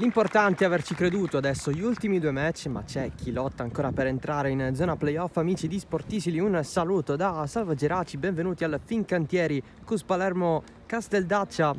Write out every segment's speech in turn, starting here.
L'importante è averci creduto, adesso gli ultimi due match, ma c'è chi lotta ancora per entrare in zona playoff. Amici di Sportisili, un saluto da Salvo Geraci, benvenuti al Fincantieri Cus Palermo Casteldaccia,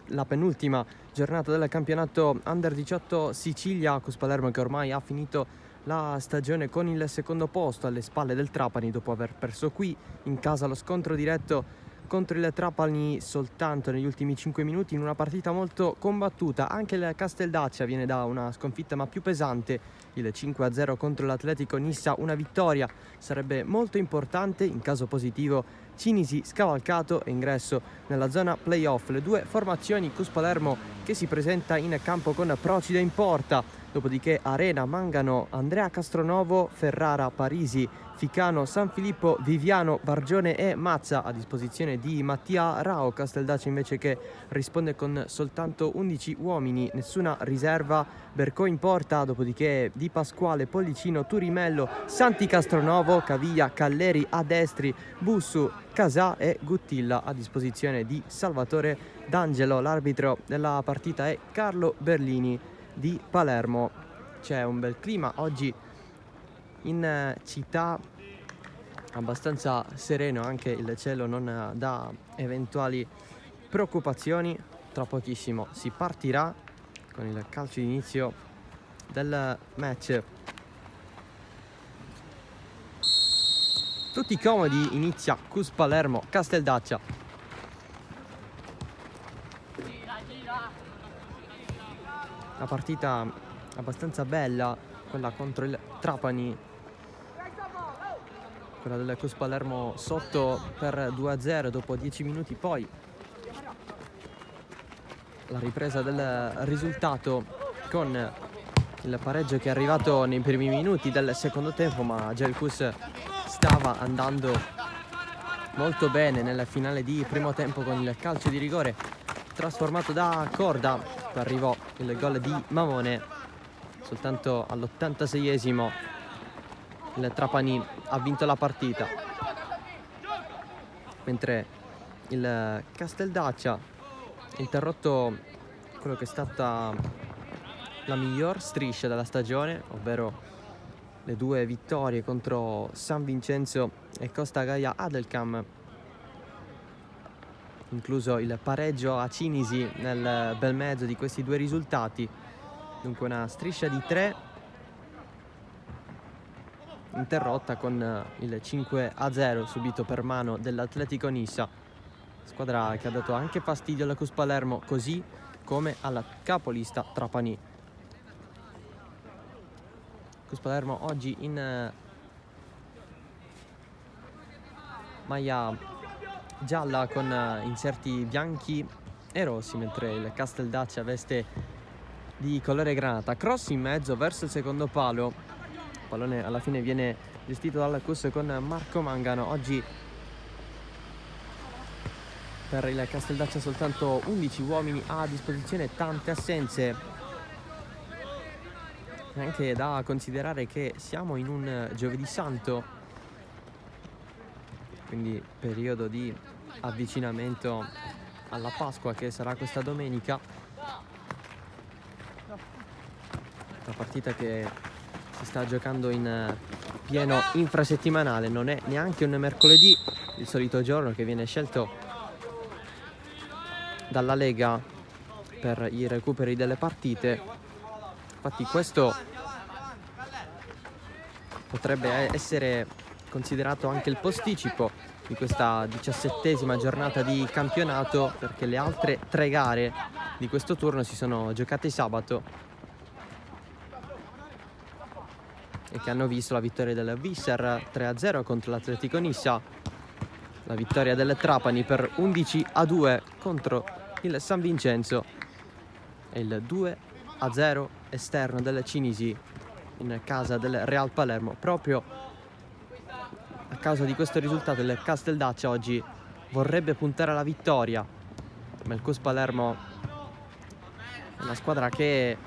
la penultima giornata del campionato Under 18 Sicilia. Cus Palermo che ormai ha finito la stagione con il secondo posto alle spalle del Trapani dopo aver perso qui in casa lo scontro diretto contro il Trapani soltanto negli ultimi 5 minuti in una partita molto combattuta. Anche il Casteldaccia viene da una sconfitta ma più pesante, il 5-0 contro l'Atletico Nissa. Una vittoria sarebbe molto importante, in caso positivo Cinisi scavalcato e ingresso nella zona playoff. Le due formazioni, Cus Palermo che si presenta in campo con Procida in porta, dopodiché Arena, Mangano, Andrea Castronovo, Ferrara, Parisi, Ficano, San Filippo, Viviano, Bargione e Mazza a disposizione di Mattia Rao. Casteldaccia invece che risponde con soltanto 11 uomini, nessuna riserva. Bercò in porta, dopodiché Di Pasquale, Pollicino, Turimello, Santi Castronovo, Caviglia, Calleri a destri, Bussu, Casà e Guttilla a disposizione di Salvatore D'Angelo. L'arbitro della partita è Carlo Berlini di Palermo. C'è un bel clima oggi in città, abbastanza sereno, anche il cielo non dà eventuali preoccupazioni. Tra pochissimo si partirà con il calcio d'inizio del match. Tutti comodi, inizia Cus Palermo Casteldaccia. La partita abbastanza bella, quella contro il Trapani, quella del Cus Palermo sotto per 2-0 dopo 10 minuti, poi la ripresa del risultato con il pareggio che è arrivato nei primi minuti del secondo tempo, ma già il Cus stava andando molto bene nel finale di primo tempo con il calcio di rigore trasformato da Corda. Poi arrivò il gol di Mamone soltanto all'86esimo. Il Trapani ha vinto la partita, mentre il Casteldaccia ha interrotto quello che è stata la miglior striscia della stagione, ovvero le due vittorie contro San Vincenzo e Costa Gaia Adelcam, incluso il pareggio a Cinisi nel bel mezzo di questi due risultati. Dunque una striscia di 3 interrotta con il 5-0 subito per mano dell'Atletico Nissa, squadra che ha dato anche fastidio alla Cus Palermo, così come alla capolista Trapani. Cus Palermo oggi in maglia gialla con inserti bianchi e rossi, mentre il Casteldaccia veste di colore granata. Cross in mezzo verso il secondo palo. Il pallone alla fine viene gestito dal Cus con Marco Mangano. Oggi per il Casteldaccia soltanto 11 uomini a disposizione, tante assenze. È anche da considerare che siamo in un giovedì santo, quindi periodo di avvicinamento alla Pasqua che sarà questa domenica. La partita che si sta giocando in pieno infrasettimanale, non è neanche un mercoledì, il solito giorno che viene scelto dalla Lega per i recuperi delle partite. Infatti questo potrebbe essere considerato anche il posticipo di questa 17ª giornata di campionato, perché le altre 3 gare di questo turno si sono giocate sabato e che hanno visto la vittoria del Visser 3-0 contro l'Atletico Nissa, la vittoria del Trapani per 11-2 contro il San Vincenzo e il 2-0 esterno del Cinisi in casa del Real Palermo. Proprio a causa di questo risultato il Casteldaccia oggi vorrebbe puntare alla vittoria, ma il Cus Palermo è una squadra che,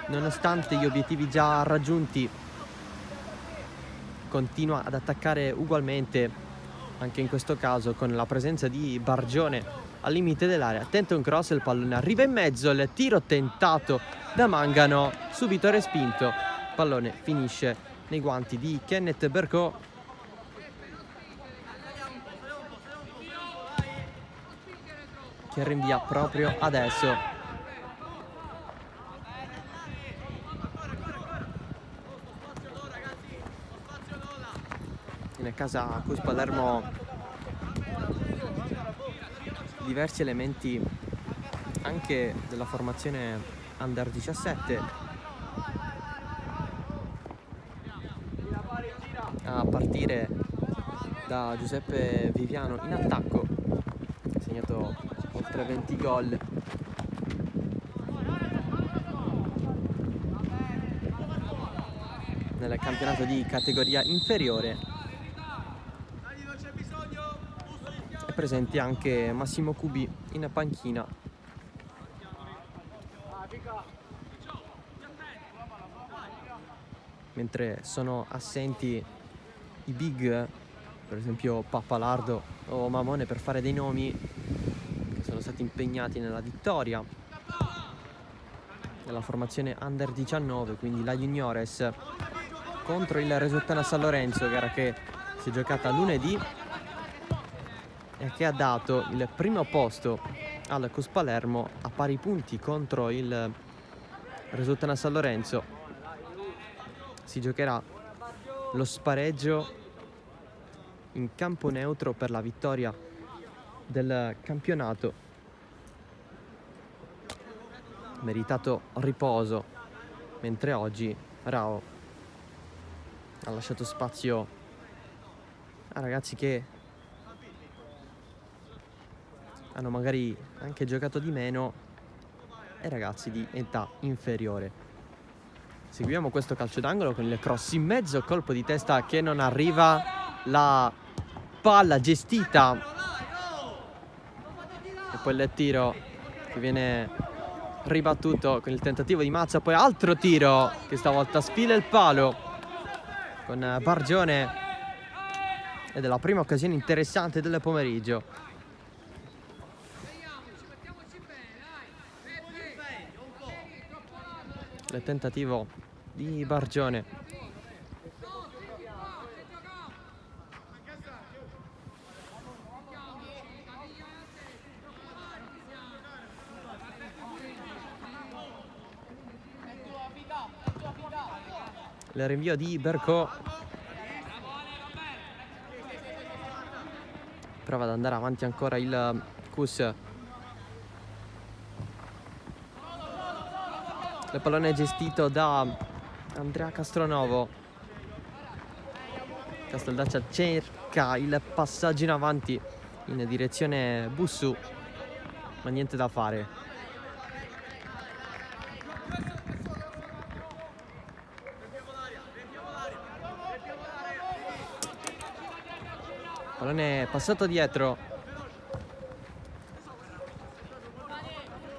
nonostante gli obiettivi già raggiunti, continua ad attaccare ugualmente, anche in questo caso con la presenza di Bargione al limite dell'area, tenta un cross, il pallone arriva in mezzo, il tiro tentato da Mangano, subito respinto, pallone finisce nei guanti di Kenneth Bercò. Che rinvia proprio adesso. In casa Cus Palermo diversi elementi anche della formazione Under 17, a partire da Giuseppe Viviano in attacco, ha segnato oltre 20 gol. Nel campionato di categoria inferiore. È presente anche Massimo Cubi in panchina. Mentre sono assenti i big, per esempio Pappalardo o Mamone, per fare dei nomi, che sono stati impegnati nella vittoria della formazione Under 19, quindi la Juniores, contro il Resuttana San Lorenzo, gara che si è giocata lunedì e che ha dato il primo posto al Cus Palermo a pari punti contro il Resuttana San Lorenzo. Si giocherà lo spareggio in campo neutro per la vittoria del campionato. Meritato riposo, mentre oggi Rao ha lasciato spazio a ragazzi che hanno magari anche giocato di meno e ragazzi di età inferiore. Seguiamo questo calcio d'angolo con il cross in mezzo, colpo di testa che non arriva, la palla gestita e poi il tiro che viene ribattuto con il tentativo di Mazza, poi altro tiro che stavolta sfila il palo con Bargione, ed è la prima occasione interessante del pomeriggio. Il tentativo di Bargione. Il rinvio di Bercò. Prova ad andare avanti ancora il Cus. Il pallone è gestito da Andrea Castronovo. Casteldaccia cerca il passaggio in avanti in direzione Bussu, ma niente da fare. Pallone passato dietro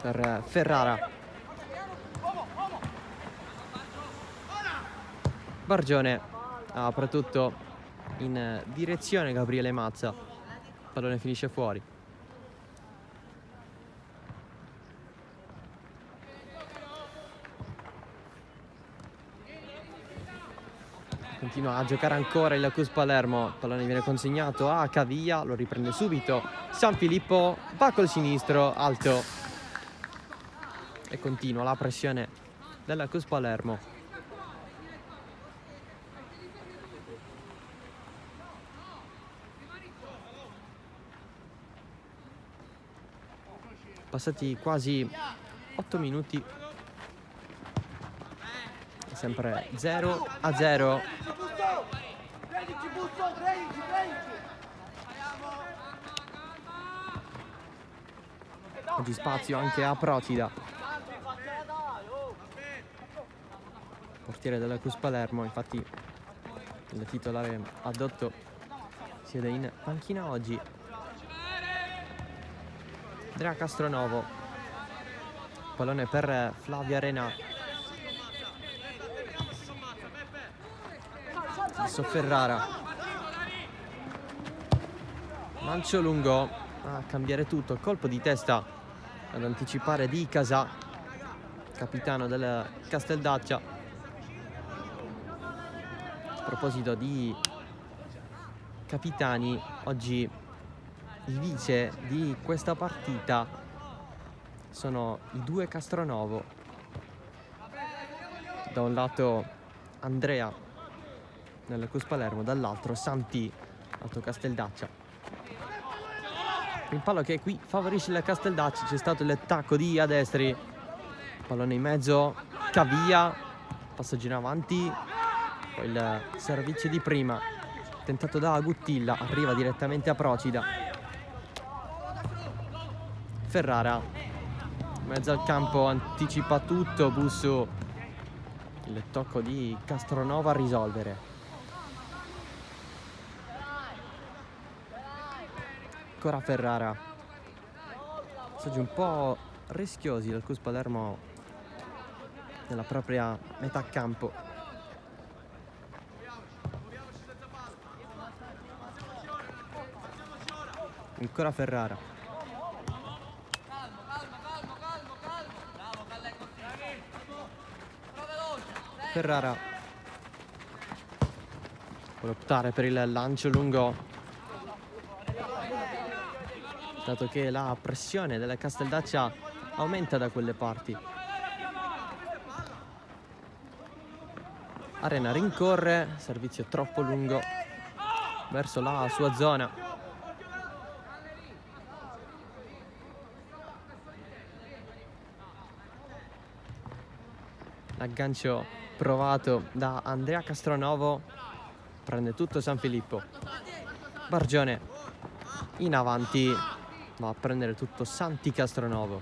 per Ferrara. Bargione apre tutto in direzione Gabriele Mazza. Il pallone finisce fuori. Continua a giocare ancora il Cus Palermo. Il pallone viene consegnato a Caviglia, lo riprende subito San Filippo, va col sinistro, alto. E continua la pressione del Cus Palermo. Passati quasi 8 minuti, sempre 0-0. Oggi spazio anche a Procida, portiere della Cus Palermo. Infatti il titolare addotto siede in panchina oggi. Andrea Castronovo, pallone per Flavio Arena. Adesso Ferrara, lancio lungo, a cambiare tutto. Colpo di testa ad anticipare di Casà, capitano del Casteldaccia. A proposito di capitani, oggi il vice di questa partita sono i due Castronovo. Da un lato Andrea nel Cus Palermo, dall'altro Santi lato Casteldaccia. Il palo che qui favorisce il Casteldaccia, c'è stato il tacco di Adestri, pallone in mezzo, Cavia, passaggio in avanti, poi il servizio di prima tentato da Guttilla, arriva direttamente a Procida. Ferrara in mezzo al campo, anticipa tutto Bussu, il tocco di Castronovo a risolvere. Ancora Ferrara, passaggi un po' rischiosi del Cus Palermo nella propria metà campo. Ancora Ferrara, Ferrara vuole optare per il lancio lungo, dato che la pressione della Casteldaccia aumenta da quelle parti. Arena rincorre, servizio troppo lungo verso la sua zona. L'aggancio provato da Andrea Castronovo, prende tutto San Filippo. Bargione in avanti, va a prendere tutto Santi Castronovo.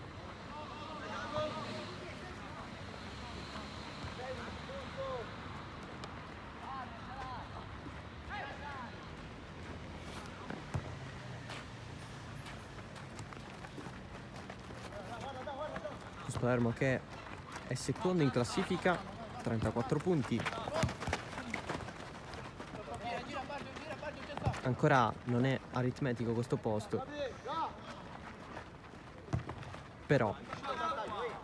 Cus Palermo che è secondo in classifica, 34 punti. Ancora non è aritmetico questo posto, però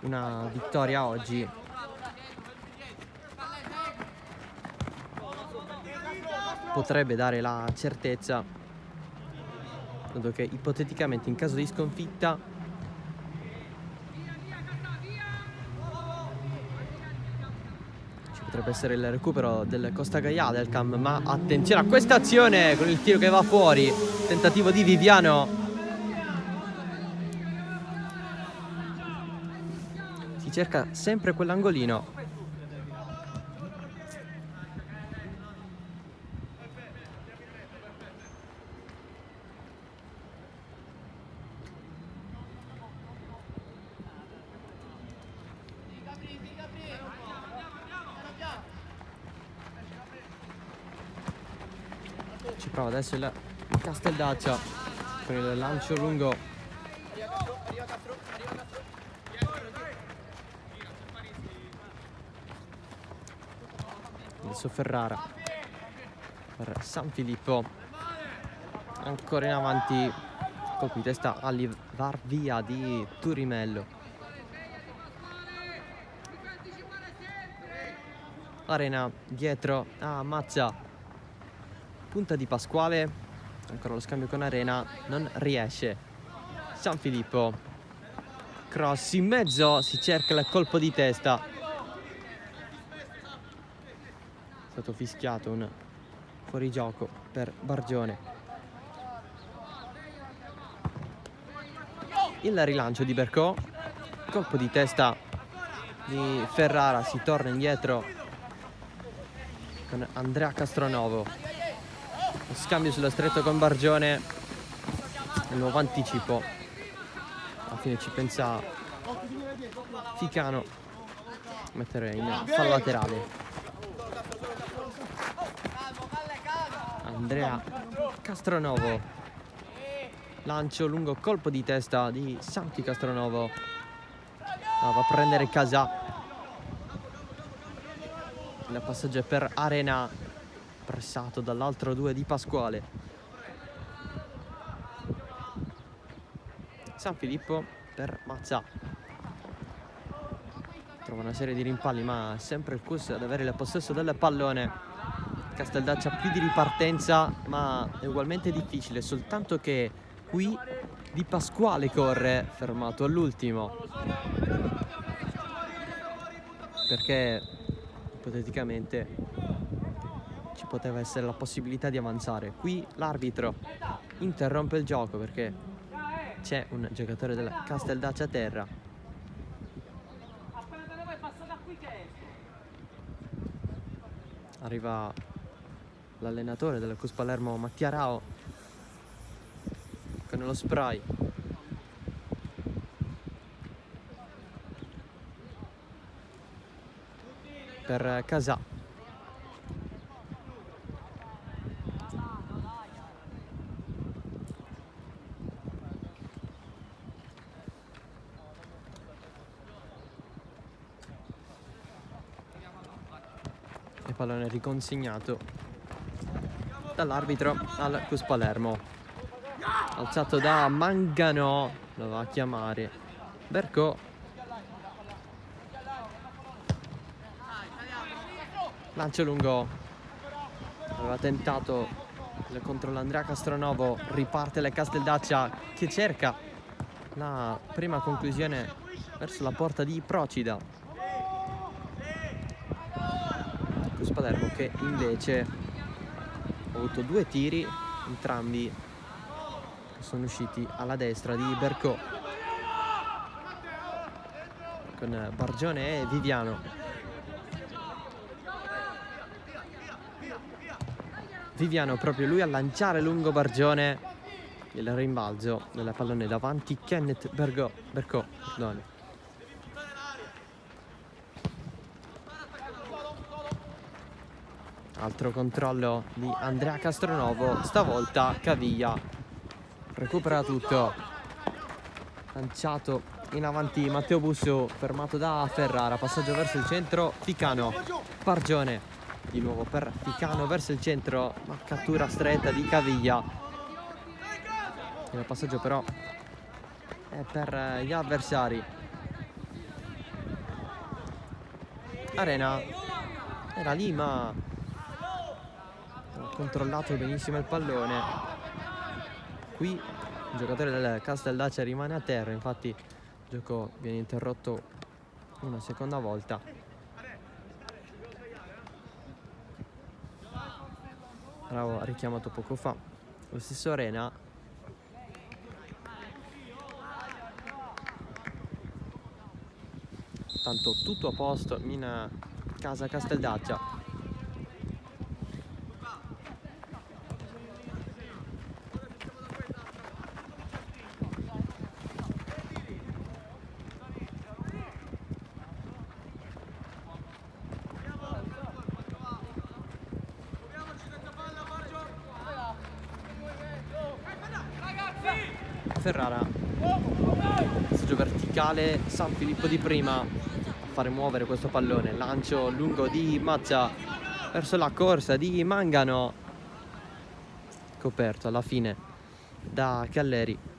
una vittoria oggi potrebbe dare la certezza, dato che ipoteticamente in caso di sconfitta potrebbe essere il recupero del Costa Gaià del CAM, ma attenzione a questa azione con il tiro che va fuori, tentativo di Viviano. Si cerca sempre quell'angolino. Ci prova adesso il Casteldaccia con il lancio lungo. Adesso Ferrara per San Filippo, ancora in avanti, colpo di testa a levar via di Turimello. Arena dietro a Mazza, punta di Pasquale, ancora lo scambio con Arena, non riesce. San Filippo, cross in mezzo, si cerca il colpo di testa. È stato fischiato un fuorigioco per Bargione. Il rilancio di Bercò, colpo di testa di Ferrara, si torna indietro con Andrea Castronovo. Scambio sullo stretto con Bargione, il nuovo anticipo, alla fine ci pensa Ficano a mettere in fallo laterale. Andrea Castronovo, lancio lungo, colpo di testa di Santi Castronovo, va a prendere Casà, il passaggio è per Arena, pressato dall'altro due di Pasquale. San Filippo per Mazza. Trova una serie di rimpalli, ma sempre il Cus ad avere il possesso del pallone. Casteldaccia più di ripartenza, ma è ugualmente difficile, soltanto che qui Di Pasquale corre, fermato all'ultimo, perché ipoteticamente ci poteva essere la possibilità di avanzare. Qui l'arbitro interrompe il gioco perché c'è un giocatore del Casteldaccia a terra. Arriva l'allenatore del Cus Palermo, Mattia Rao, con lo spray. Per Casà. Il pallone riconsegnato dall'arbitro al Cus Palermo. Alzato da Mangano, lo va a chiamare Bercò. Lancio lungo, aveva tentato contro l'Andrea Castronovo, riparte la Casteldaccia che cerca la prima conclusione verso la porta di Procida. Cus Palermo che invece ha avuto due tiri, entrambi che sono usciti alla destra di Bercò, con Bargione e Viviano. Viviano proprio lui a lanciare lungo Bargione, il rimbalzo del pallone davanti Kenneth Bercò, perdone. Altro controllo di Andrea Castronovo, stavolta Caviglia recupera tutto, lanciato in avanti Matteo Busso, fermato da Ferrara, passaggio verso il centro, Ficano, Bargione di nuovo per Ficano verso il centro, ma cattura stretta di Caviglia. Il passaggio però è per gli avversari. Arena era lì, ma ha controllato benissimo il pallone. Qui il giocatore del Casteldaccia rimane a terra, infatti il gioco viene interrotto una seconda volta. Bravo, richiamato poco fa lo stesso Arena. Tanto tutto a posto in casa Casteldaccia. Ferrara, passaggio verticale, San Filippo di prima a fare muovere questo pallone, lancio lungo di Mazza verso la corsa di Mangano, coperto alla fine da Calleri.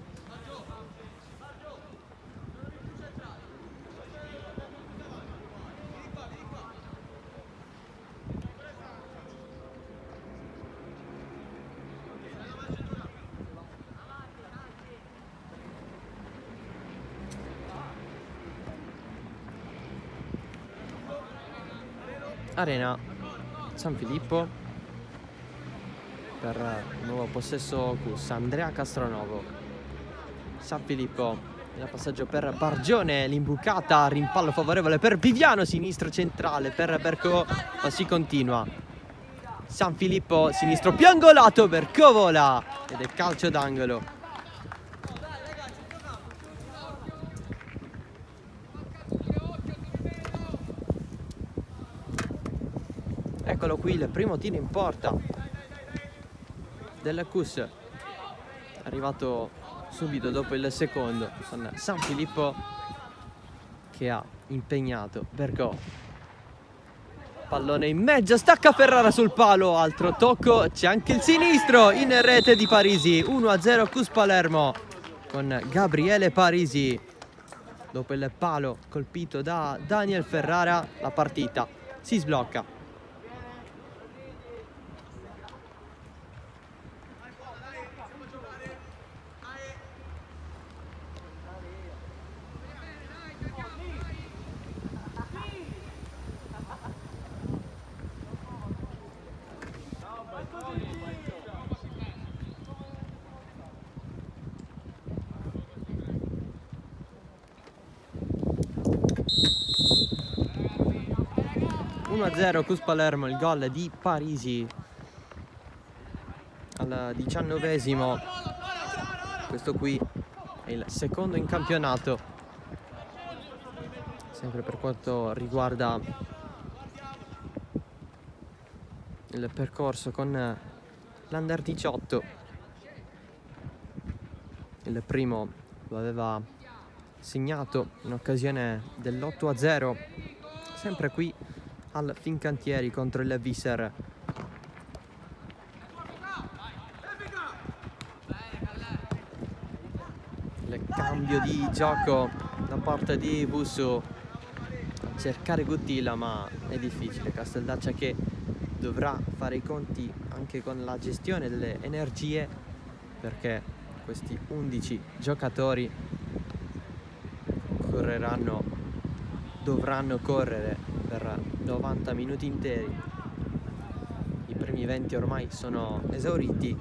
Arena, San Filippo per il nuovo possesso Cus, Andrea Castronovo. San Filippo, il passaggio per Bargione, l'imbucata, rimpallo favorevole per Viviano, sinistro centrale per Bercò, ma si continua. San Filippo, sinistro piangolato, Bercò vola ed è calcio d'angolo. Eccolo qui il primo tiro in porta del Cus, arrivato subito dopo il secondo, con San Filippo che ha impegnato Bercò. Pallone in mezzo, stacca Ferrara sul palo, altro tocco, c'è anche il sinistro in rete di Parisi. 1-0 Cus Palermo. con Gabriele Parisi. Dopo il palo colpito da Daniel Ferrara, la partita si sblocca. Cus Palermo, il gol di Parisi al 19esimo. Questo qui è il secondo in campionato. Sempre per quanto riguarda il percorso con l'Under 18. Il primo lo aveva segnato in occasione dell'8-0, sempre qui al Fincantieri contro il Visser. Il cambio di gioco da parte di Busso a cercare Guttilla, ma è difficile. Casteldaccia che dovrà fare i conti anche con la gestione delle energie, perché questi 11 giocatori dovranno correre per 90 minuti interi. I primi 20 ormai sono esauriti.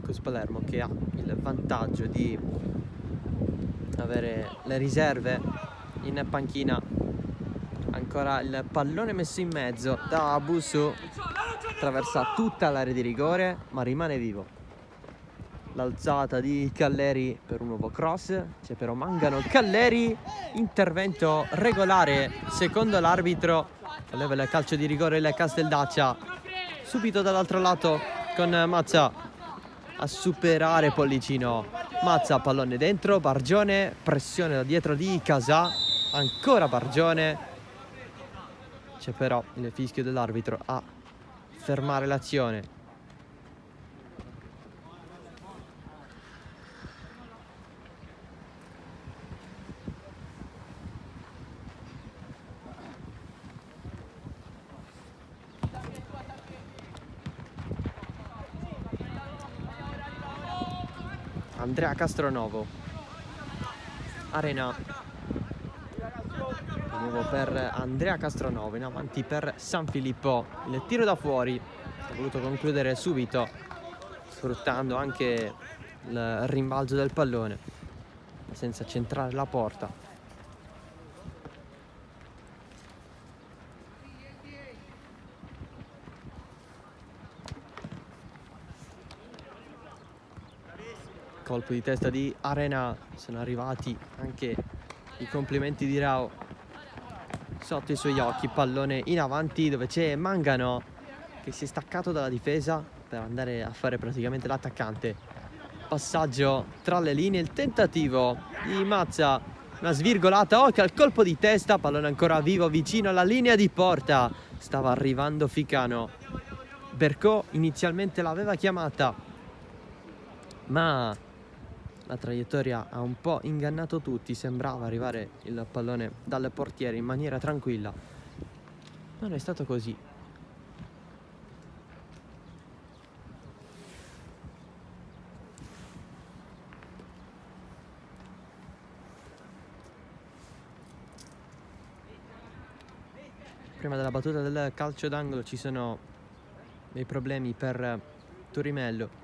Cus Palermo che ha il vantaggio di avere le riserve in panchina. Ancora il pallone messo in mezzo da Busu, attraversa tutta l'area di rigore ma rimane vivo. L'alzata di Calleri per un nuovo cross, c'è però Mangano. Calleri, intervento regolare secondo l'arbitro. Leva il calcio di rigore il Casteldaccia. Subito dall'altro lato con Mazza a superare Pollicino. Mazza, pallone dentro, Bargione, pressione da dietro di Casà, ancora Bargione. C'è però il fischio dell'arbitro a fermare l'azione. Andrea Castronovo, Arena di nuovo per Andrea Castronovo, in avanti per San Filippo. Il tiro da fuori, ha voluto concludere subito sfruttando anche il rimbalzo del pallone senza centrare la porta. Colpo di testa di Arena, sono arrivati anche i complimenti di Rao sotto i suoi occhi. Pallone in avanti dove c'è Mangano che si è staccato dalla difesa per andare a fare praticamente l'attaccante. Passaggio tra le linee, il tentativo di Mazza, una svirgolata, occhio al colpo di testa, pallone ancora vivo vicino alla linea di porta. Stava arrivando Ficano. Bercò inizialmente l'aveva chiamata, ma la traiettoria ha un po' ingannato tutti. Sembrava arrivare il pallone dal portiere in maniera tranquilla. Non è stato così. Prima della battuta del calcio d'angolo ci sono dei problemi per Turimello.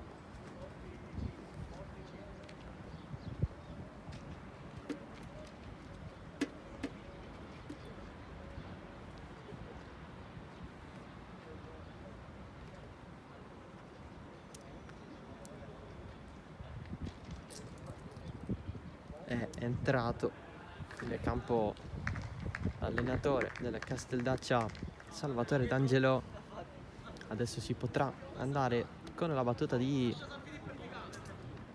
È entrato nel campo l'allenatore del Casteldaccia, Salvatore D'Angelo. Adesso si potrà andare con la battuta di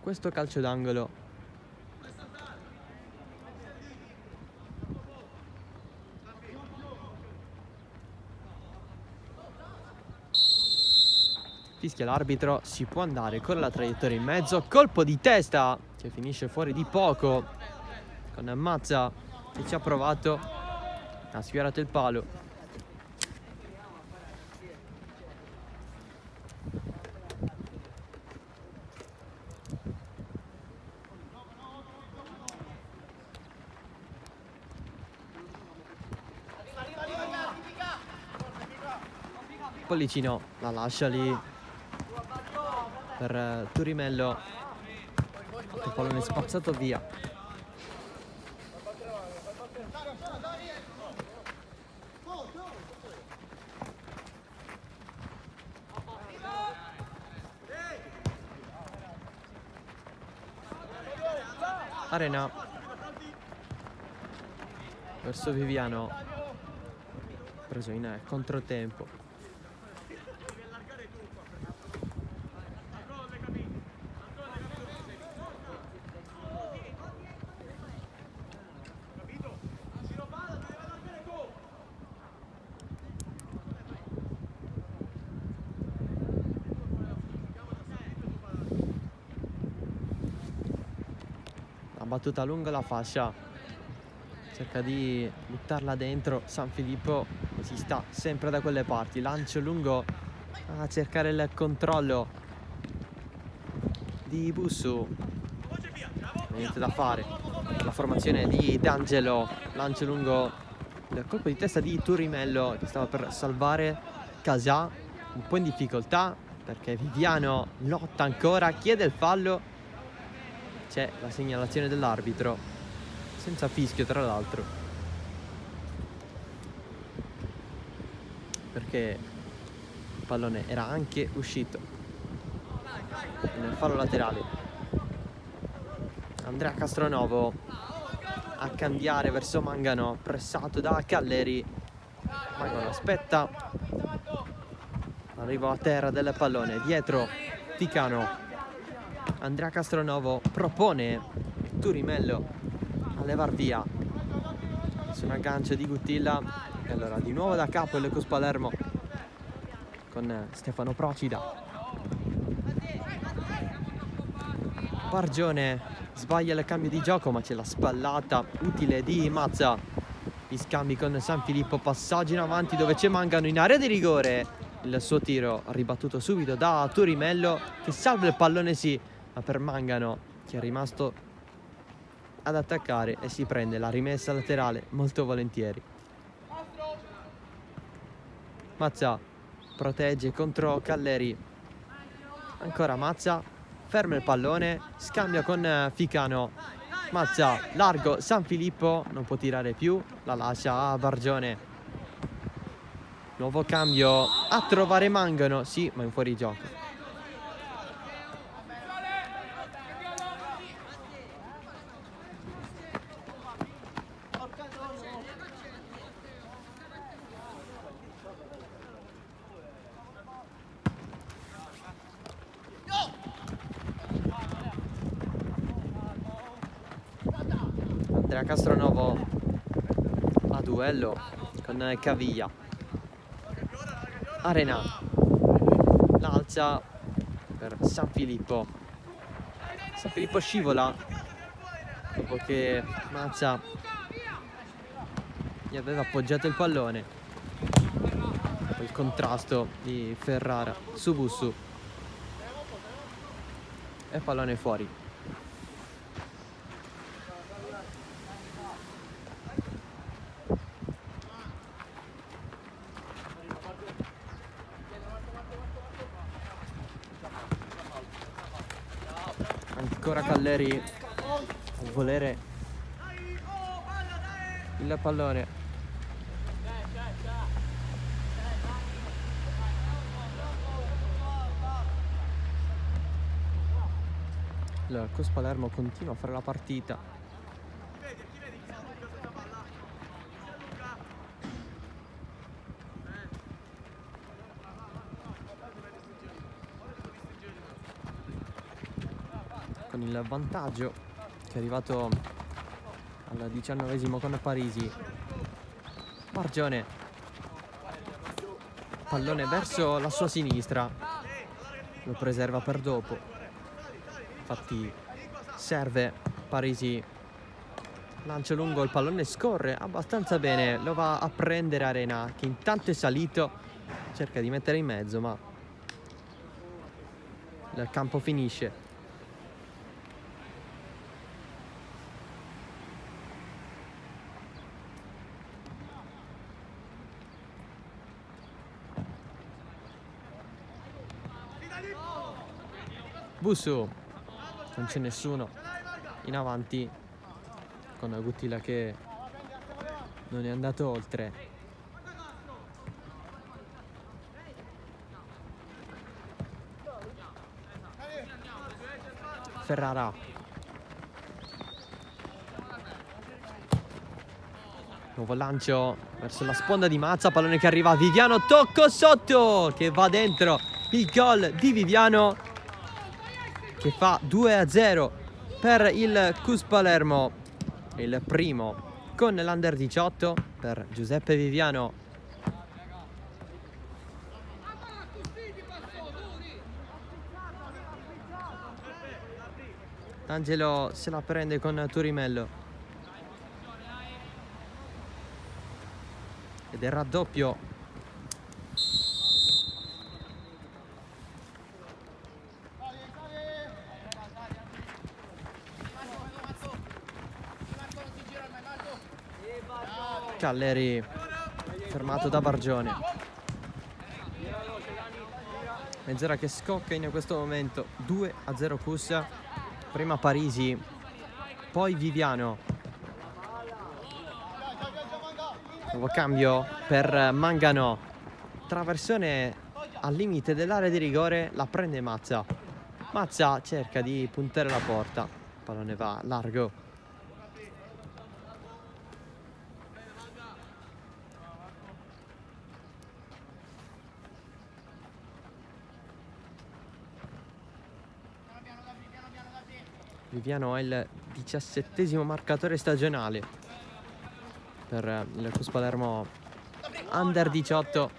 questo calcio d'angolo. Fischia l'arbitro, si può andare con la traiettoria in mezzo, colpo di testa che finisce fuori di poco con Mazza che ci ha provato, ha sfiorato il palo. Pollicino la lascia lì per Turimello, il pallone spazzato via. Arena verso Viviano, preso in controtempo. Battuta lungo la fascia, cerca di buttarla dentro San Filippo, si sta sempre da quelle parti, lancio lungo a cercare il controllo di Bussu, niente da fare, la formazione di D'Angelo, lancio lungo, il colpo di testa di Turimello che stava per salvare Casà, un po' in difficoltà perché Viviano lotta ancora, chiede il fallo. C'è la segnalazione dell'arbitro, senza fischio tra l'altro, perché il pallone era anche uscito nel fallo laterale. Andrea Castronovo a cambiare verso Mangano, pressato da Calleri. Mangano aspetta, arrivo a terra del pallone, dietro Ticano. Andrea Castronovo propone Turimello a levar via su un aggancio di Guttilla, e allora di nuovo da capo il Cus Palermo con Stefano Procida. Bargione sbaglia il cambio di gioco, ma c'è la spallata utile di Mazza. Gli scambi con San Filippo, passaggio in avanti dove c'è Mangano in area di rigore, il suo tiro ribattuto subito da Turimello che salva il pallone, sì, ma per Mangano che è rimasto ad attaccare e si prende la rimessa laterale molto volentieri. Mazza protegge contro Calleri, ancora Mazza, ferma il pallone, scambia con Ficano. Mazza largo, San Filippo non può tirare più, la lascia a Bargione. Nuovo cambio a trovare Mangano, sì, ma in fuorigioco. Andrea Castronovo a duello con Caviglia. Arena l'alza per San Filippo. San Filippo scivola dopo che Mazza gli aveva appoggiato il pallone. Poi il contrasto di Ferrara su Bussu e pallone fuori. Ancora Calleri a volere il pallone. Il Cus Palermo continua a fare la partita. Con il vantaggio che è arrivato al 19esimo con Parisi. Bargione, pallone verso la sua sinistra, lo preserva per dopo. Infatti serve Parisi, lancio lungo, il pallone scorre abbastanza bene, lo va a prendere Arena, che intanto è salito, cerca di mettere in mezzo, ma il campo finisce. Busu, non c'è nessuno in avanti, con Gutila che non è andato oltre. Ferrara, nuovo lancio verso la sponda di Mazza, pallone che arriva a Viviano, tocco sotto che va dentro, il gol di Viviano che fa 2-0 per il Cus Palermo, il primo con l'Under 18 per Giuseppe Viviano. Angelo se la prende con Turimello ed è raddoppio. Calleri fermato da Bargione. Mezz'ora che scocca in questo momento. 2-0 Cus. Prima Parisi, poi Viviano. Nuovo cambio per Mangano. Traversone al limite dell'area di rigore, la prende Mazza. Mazza cerca di puntare la porta. Il pallone va largo. Viviano è il 17° marcatore stagionale per il Cus Palermo Under 18.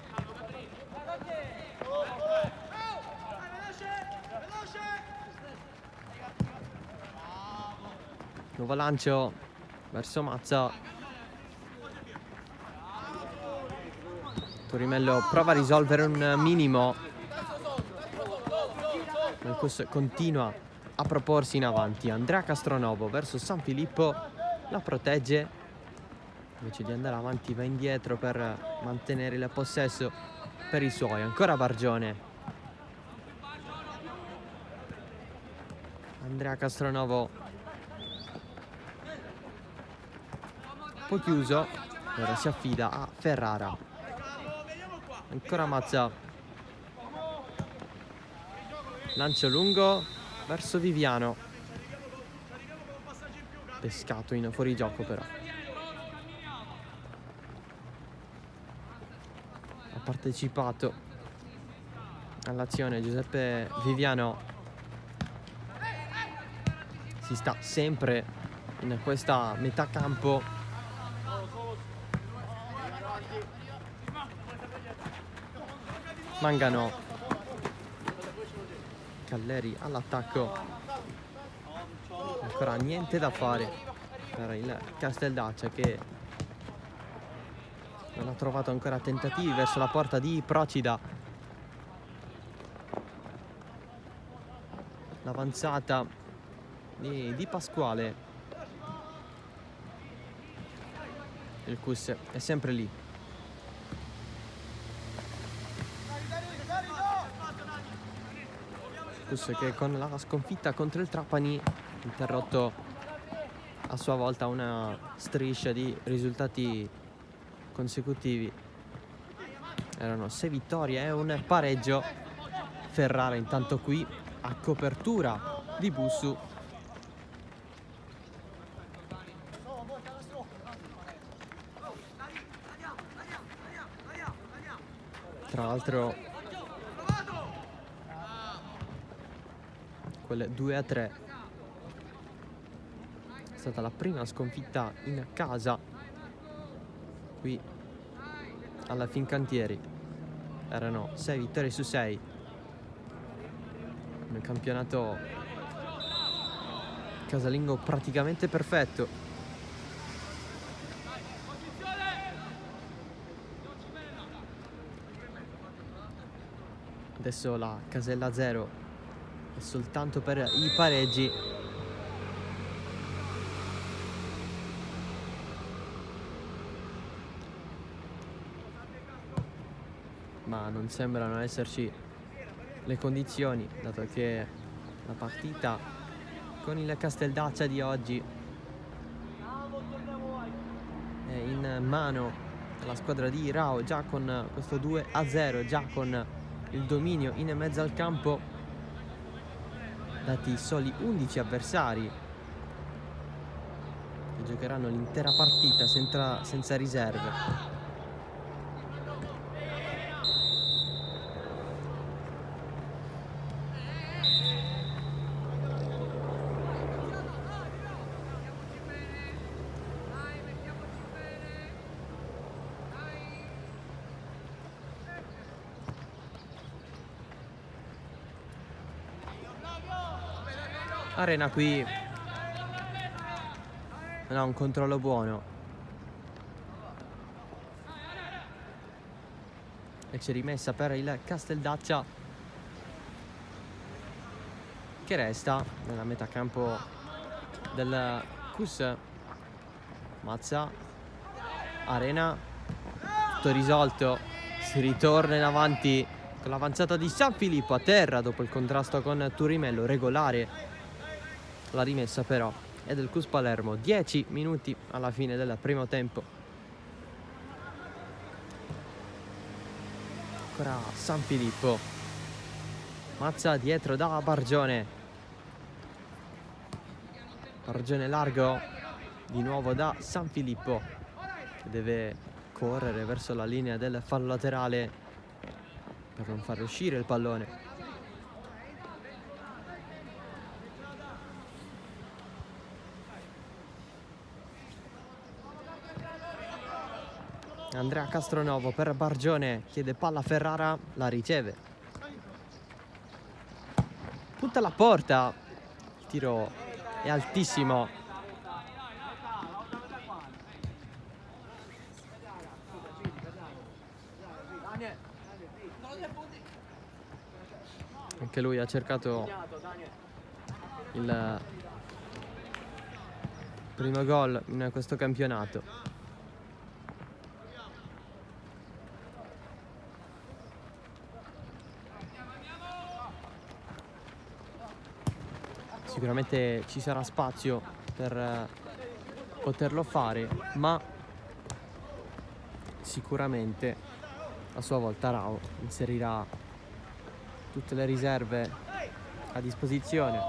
Nuovo lancio verso Mazza. Turimello prova a risolvere un minimo. Il Cus continua a proporsi in avanti. Andrea Castronovo verso San Filippo, la protegge, invece di andare avanti va indietro per mantenere il possesso per i suoi. Ancora Bargione. Andrea Castronovo un po' chiuso, ora si affida a Ferrara. Ancora Mazza, lancio lungo verso Viviano, pescato in fuorigioco però. Ha partecipato all'azione Giuseppe Viviano, si sta sempre in questa metà campo. Mangano, Calleri all'attacco, ancora niente da fare per il Casteldaccia che non ha trovato ancora tentativi verso la porta di Procida. L'avanzata di Pasquale. Il Cus è sempre lì. Cus che con la sconfitta contro il Trapani ha interrotto a sua volta una striscia di risultati consecutivi. Erano 6 vittorie e un pareggio. Ferrara intanto qui a copertura di Busu. Tra l'altro quel 2-3 è stata la prima sconfitta in casa qui alla Fincantieri. Erano 6 vittorie su 6. nel campionato casalingo praticamente perfetto. Adesso la casella 0 è soltanto per i pareggi. Ma non sembrano esserci le condizioni, dato che la partita con il Casteldaccia di oggi è in mano alla squadra di Rao, già con questo 2-0, già con il dominio in mezzo al campo, dati soli 11 avversari che giocheranno l'intera partita senza riserve. Arena qui non ha un controllo buono e c'è rimessa per il Casteldaccia, che resta nella metà campo del Cus. Mazza, Arena, tutto risolto, si ritorna in avanti con l'avanzata di San Filippo a terra dopo il contrasto con Turimello. Regolare la rimessa però è del Cus Palermo. 10 minuti alla fine del primo tempo. Ancora San Filippo, Mazza dietro da Bargione, Bargione largo di nuovo da San Filippo, che deve correre verso la linea del fallo laterale per non far uscire il pallone. Andrea Castronovo per Bargione, chiede palla a Ferrara, la riceve, punta alla porta, il tiro è altissimo. Anche lui ha cercato il primo gol in questo campionato. Sicuramente ci sarà spazio per poterlo fare, ma sicuramente a sua volta Rao inserirà tutte le riserve a disposizione,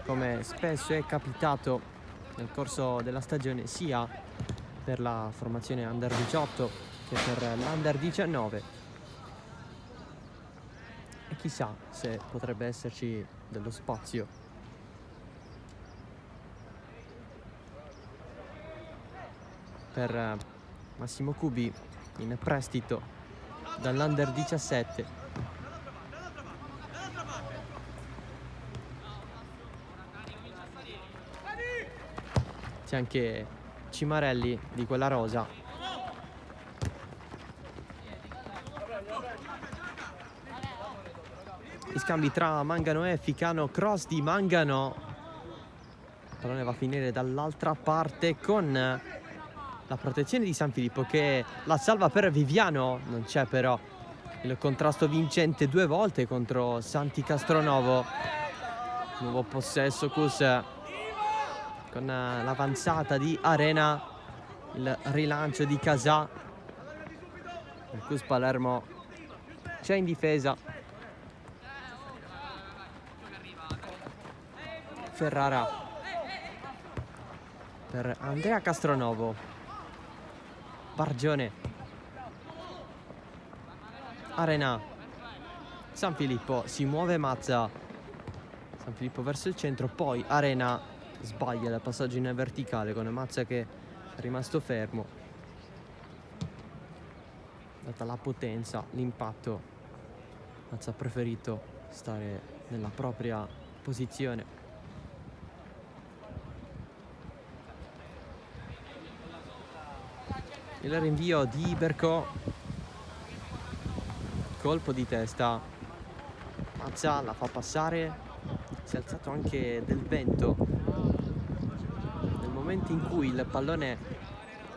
come spesso è capitato nel corso della stagione, sia per la formazione Under 18 che per l'Under 19. E chissà se potrebbe esserci dello spazio per Massimo Cubi in prestito dall'Under 17. C'è anche Cimarelli di quella rosa. Gli scambi tra Mangano e Ficano, cross di Mangano, il pallone va a finire dall'altra parte con la protezione di San Filippo che la salva per Viviano. Non c'è però il contrasto vincente due volte contro Santi Castronovo. Nuovo possesso Cus con l'avanzata di Arena, il rilancio di Casà. Il Cus Palermo c'è in difesa. Ferrara per Andrea Castronovo. Bargione, Arena, San Filippo, si muove Mazza, San Filippo verso il centro, poi Arena sbaglia il passaggio in verticale con Mazza che è rimasto fermo. Data la potenza, l'impatto, Mazza ha preferito stare nella propria posizione. Il rinvio di Bercò, colpo di testa, Mazza la fa passare, si è alzato anche del vento nel momento in cui il pallone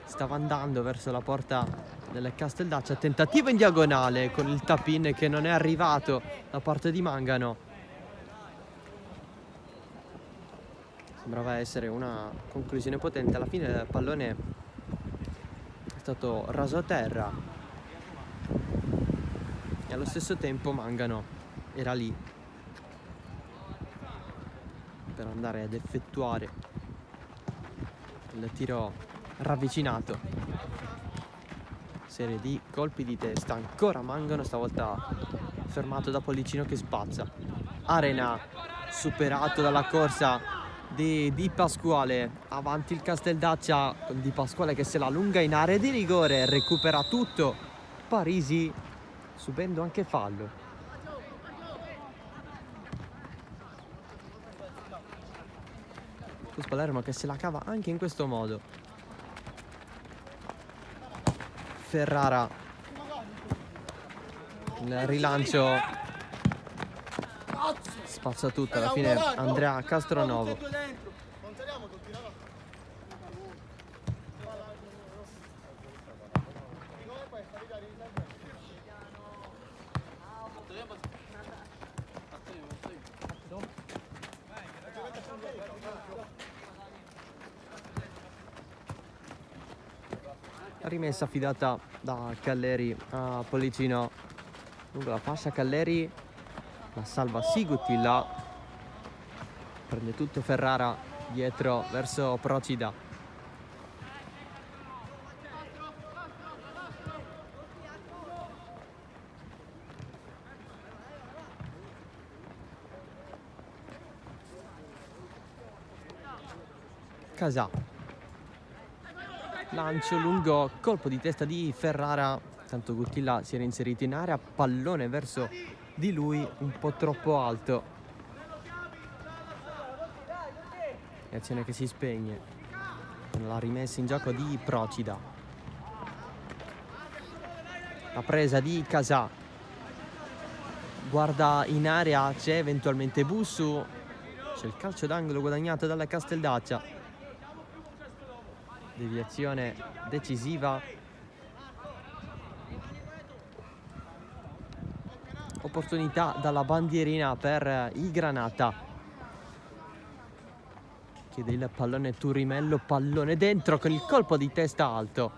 stava andando verso la porta del Casteldaccia. Tentativo in diagonale con il tap-in che non è arrivato da parte di Mangano. Sembrava essere una conclusione potente. Alla fine il pallone è stato raso a terra e allo stesso tempo Mangano era lì per andare ad effettuare il tiro ravvicinato. Serie di colpi di testa, ancora Mangano, stavolta fermato da Pollicino che spazza. Arena superato dalla corsa di Pasquale, avanti il Casteldaccia con Di Pasquale che se la allunga in area di rigore, recupera tutto Parisi subendo anche fallo. Cus Palermo che se la cava anche in questo modo. Ferrara, il rilancio spazza tutto, alla fine Andrea Castronovo. La rimessa affidata da Calleri a Pollicino lungo la fascia. Calleri la salva Sigutilla, prende tutto Ferrara dietro verso Procida. Casà, lancio lungo, colpo di testa di Ferrara, tanto Guttilla si era inserito in area, pallone verso di lui un po' troppo alto e azione che si spegne con la rimessa in gioco di Procida. La presa di Casà, guarda in area, c'è eventualmente Bussu, c'è il calcio d'angolo guadagnato dalla Casteldaccia. Deviazione decisiva, opportunità dalla bandierina per i Granata. Chiede il pallone Turimello, pallone dentro con il colpo di testa alto.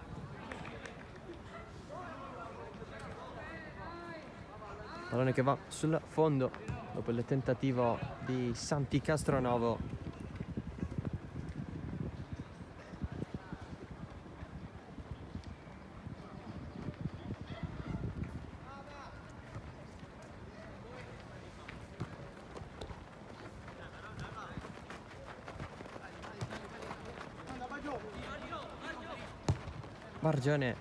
Pallone che va sul fondo dopo il tentativo di Santi Castronovo. Bargione,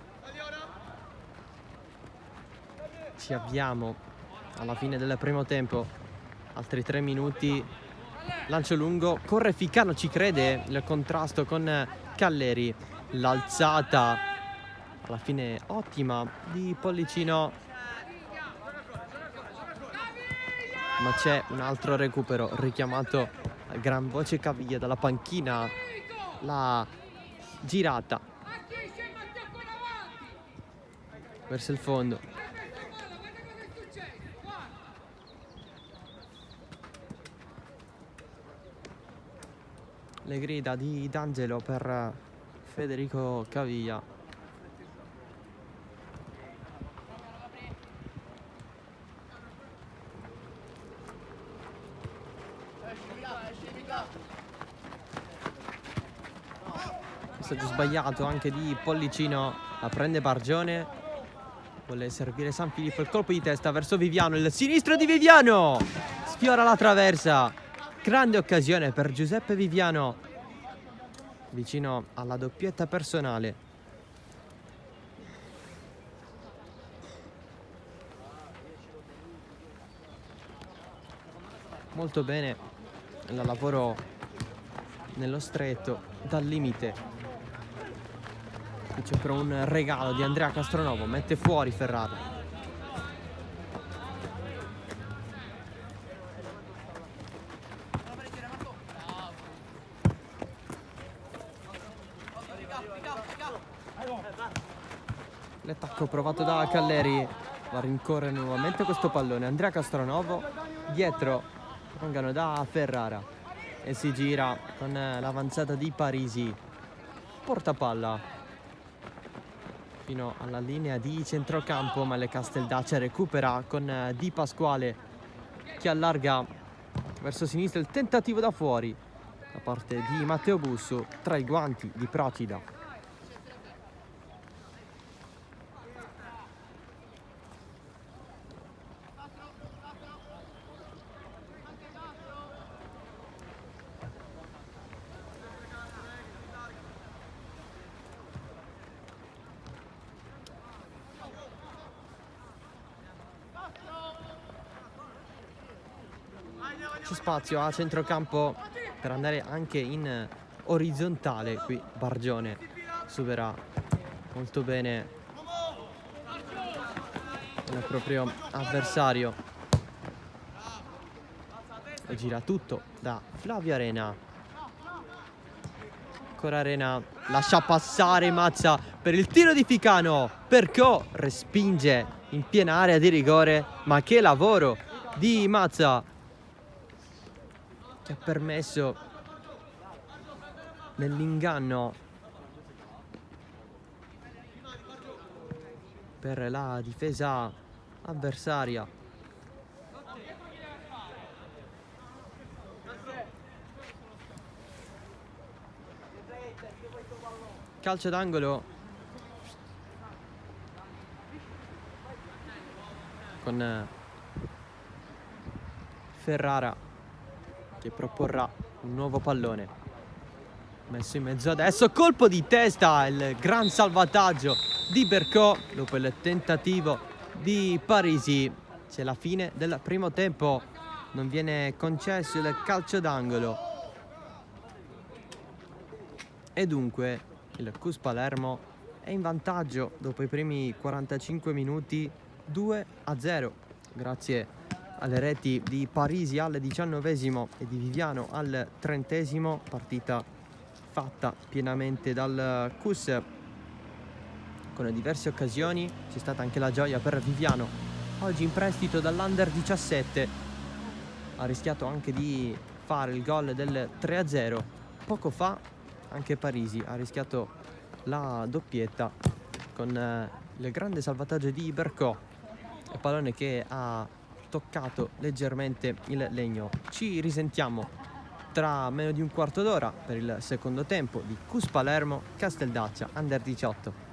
ci avviamo alla fine del primo tempo, altri 3 minuti, lancio lungo, corre Ficcano, ci crede, il contrasto con Calleri, l'alzata alla fine ottima di Pollicino, ma c'è un altro recupero richiamato a gran voce Caviglia dalla panchina, la girata verso il fondo. Le grida di D'Angelo per Federico Caviglia. Passaggio sbagliato anche di Pollicino, la prende Bargione. Vuole servire San Filippo, il colpo di testa verso Viviano, il sinistro di Viviano sfiora la traversa, grande occasione per Giuseppe Viviano, vicino alla doppietta personale. molto bene il lavoro nello stretto dal limite. Qui c'è però un regalo di Andrea Castronovo, mette fuori Ferrara. L'attacco provato da Calleri, va a rincorrere nuovamente questo pallone. Andrea Castronovo dietro, prolungano da Ferrara e si gira con l'avanzata di Parisi. Porta palla fino alla linea di centrocampo, ma le Casteldaccia recupera con Di Pasquale che allarga verso sinistra. Il tentativo da fuori da parte di Matteo Busso tra i guanti di Procida. C'è spazio a centrocampo per andare anche in orizzontale. Qui Bargione supera molto bene il proprio avversario e gira tutto da Flavio Arena. Ancora Arena, lascia passare Mazza per il tiro di Ficano. Percò respinge in piena area di rigore, ma che lavoro di Mazza, che ha permesso nell'inganno per la difesa avversaria. Calcio d'angolo con Ferrara che proporrà un nuovo pallone, messo in mezzo adesso, colpo di testa, il gran salvataggio di Bercò dopo il tentativo di Parisi. C'è la fine del primo tempo, non viene concesso il calcio d'angolo e dunque il CUS Palermo è in vantaggio dopo i primi 45 minuti 2-0 grazie alle reti di Parisi al 19esimo e di Viviano al 30esimo. Partita fatta pienamente dal CUS con diverse occasioni. C'è stata anche la gioia per Viviano, oggi in prestito dall'Under 17, ha rischiato anche di fare il gol del 3-0. Poco fa anche Parisi ha rischiato la doppietta con il grande salvataggio di Bercò, il pallone che ha toccato leggermente il legno. Ci risentiamo tra meno di un quarto d'ora per il secondo tempo di CUS Palermo Casteldaccia Under 18.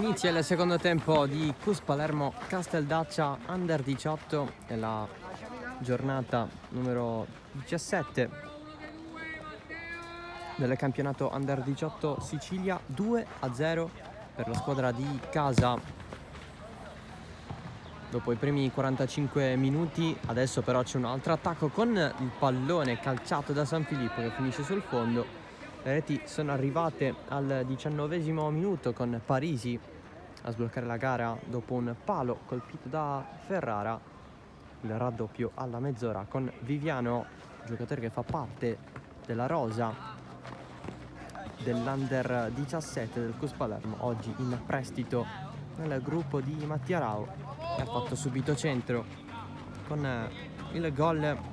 Inizia il secondo tempo di CUS Palermo Casteldaccia Under 18 e la giornata numero 17 del campionato Under 18 Sicilia. 2-0 per la squadra di casa dopo i primi 45 minuti. Adesso però c'è un altro attacco con il pallone calciato da San Filippo che finisce sul fondo. Le reti sono arrivate al 19° minuto con Parisi a sbloccare la gara dopo un palo colpito da Ferrara. Il raddoppio alla mezz'ora con Viviano, giocatore che fa parte della rosa dell'Under 17 del CUS Palermo, oggi in prestito nel gruppo di Mattia Rao, e ha fatto subito centro con il gol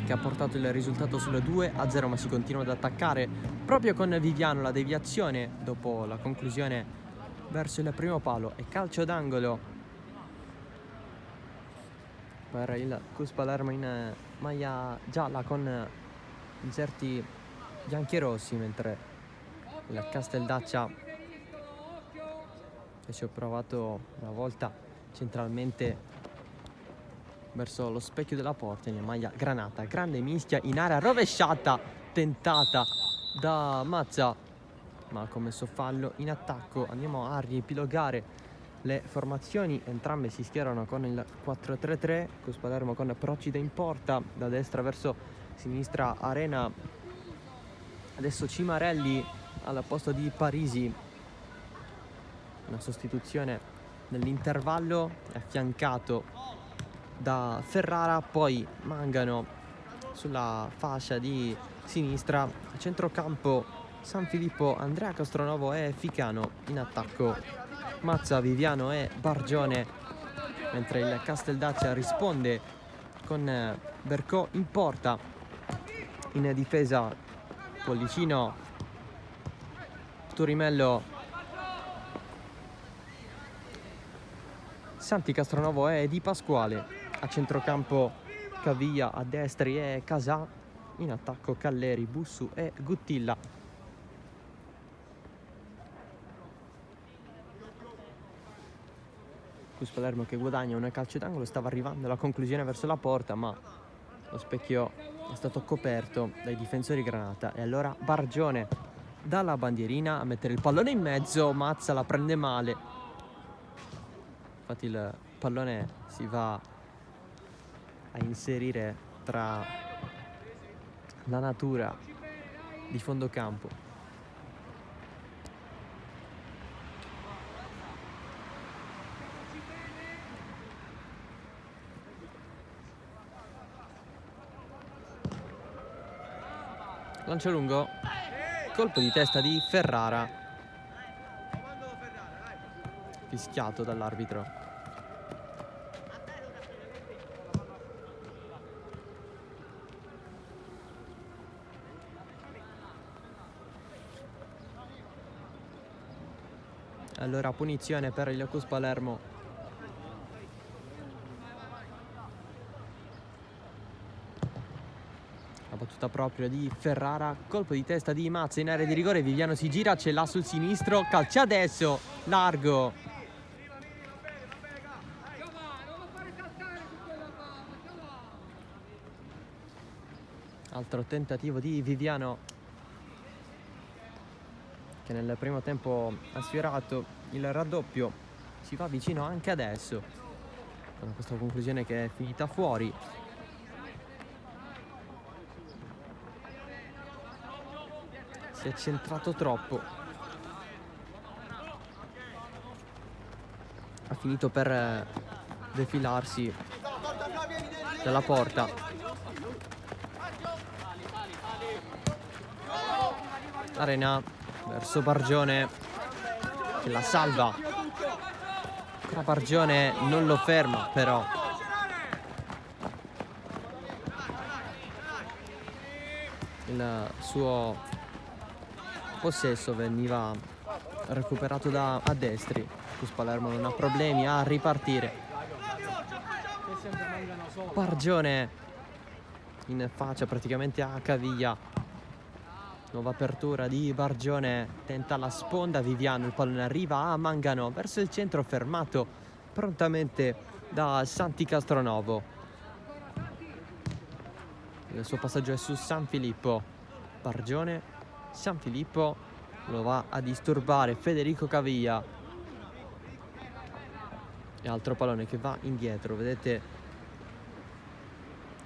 che ha portato il risultato sul 2-0, ma si continua ad attaccare proprio con Viviano. La deviazione dopo la conclusione verso il primo palo e calcio d'angolo per il CUS Palermo in maglia gialla con inserti bianchi e rossi, mentre il Casteldaccia, che ci ho provato una volta centralmente verso lo specchio della porta, in maglia granata. Grande mischia in area rovesciata tentata da Mazza, ma ha commesso fallo in attacco. Andiamo a riepilogare le formazioni. Entrambe si schierano con il 4-3-3, CUS Palermo con Procida in porta, da destra verso sinistra Arena, adesso Cimarelli al posto di Parisi. Una sostituzione nell'intervallo, affiancato da Ferrara. Poi Mangano sulla fascia di sinistra. A centrocampo San Filippo, Andrea Castronovo e Ficano. In attacco Mazza, Viviano e Bargione, mentre il Casteldaccia risponde con Bercò in porta. In difesa Pollicino, Turimello, Santi, Castronovo e Di Pasquale. A centrocampo Caviglia, a destri e Casà. In attacco Calleri, Bussu e Guttilla. CUS Palermo che guadagna un calcio d'angolo, stava arrivando alla conclusione verso la porta, ma lo specchio è stato coperto dai difensori granata. E allora Bargione dalla bandierina a mettere il pallone in mezzo. Mazza la prende male, infatti il pallone si va a inserire tra la natura di fondo campo. Lancio lungo, colpo di testa di Ferrara, fischiato dall'arbitro. Allora punizione per il CUS Palermo. La battuta proprio di Ferrara, colpo di testa di Mazza in area di rigore. Viviano si gira, ce l'ha sul sinistro, calcia adesso, largo. Altro tentativo di Viviano, che nel primo tempo ha sfiorato il raddoppio. Si va vicino anche adesso, con questa conclusione che è finita fuori. Si è centrato troppo, ha finito per defilarsi dalla porta. Arena verso Bargione, che la salva. La Bargione non lo ferma, però il suo possesso veniva recuperato a destri. CUS Palermo non ha problemi a ripartire. Bargione in faccia praticamente a Caviglia, Nuova apertura di Bargione, tenta la sponda, Viviano, il pallone arriva a Mangano verso il centro, fermato prontamente da Santi Castronovo. Il suo passaggio è su San Filippo. Bargione, San Filippo lo va a disturbare Federico Caviglia. E altro pallone che va indietro, vedete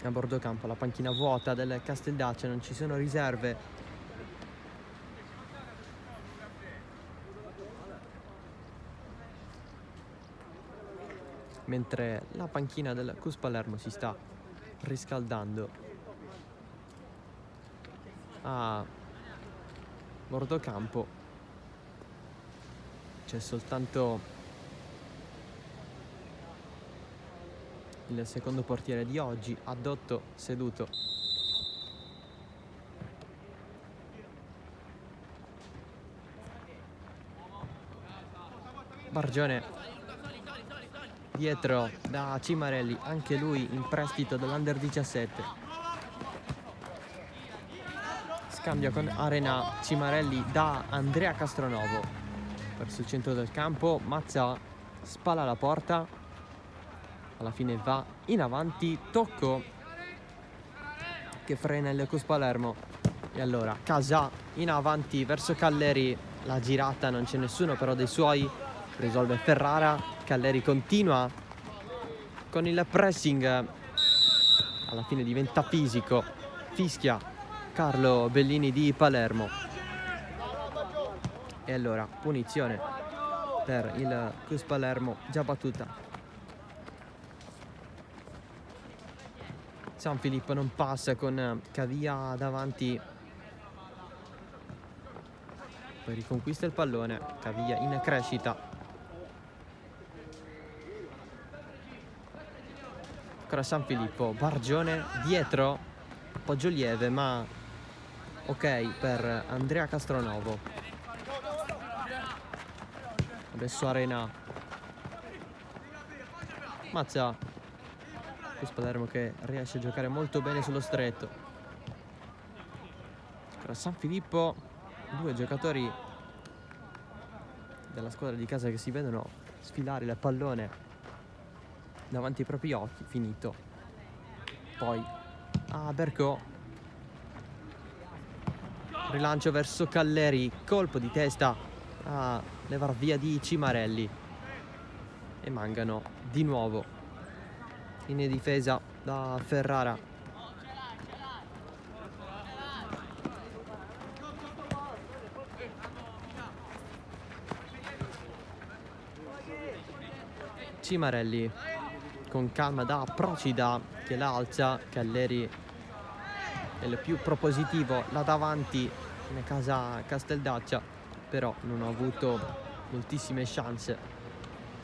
a bordo campo la panchina vuota del Casteldaccia, non ci sono riserve. Mentre la panchina del Cus Palermo si sta riscaldando a bordo campo. C'è soltanto il secondo portiere di oggi, Addotto, seduto. Bargione dietro da Cimarelli, anche lui in prestito dall'Under 17. Scambio con Arena, Cimarelli da Andrea Castronovo verso il centro del campo. Mazza spalla la porta, alla fine va in avanti, tocco che frena il Cus Palermo. E allora Casà in avanti verso Calleri, la girata, non c'è nessuno però dei suoi, risolve Ferrara. Calleri continua con il pressing, alla fine diventa fisico, fischia Carlo Bellini di Palermo. E allora punizione per il Cus Palermo già battuta. San Filippo non passa con Cavia davanti, poi riconquista il pallone, Cavia in crescita. Ancora San Filippo, Bargione dietro, appoggio lieve ma ok per Andrea Castronovo. Adesso Arena, Mazza, Cus Palermo che riesce a giocare molto bene sullo stretto. Ancora San Filippo, due giocatori della squadra di casa che si vedono sfilare il pallone davanti ai propri occhi. Finito. Poi Berco, rilancio verso Calleri, colpo di testa a levar via di Cimarelli e Mangano di nuovo in difesa da Ferrara. Cimarelli con calma da Procida che la alza, Calleri è il più propositivo là davanti in casa Casteldaccia, però non ha avuto moltissime chance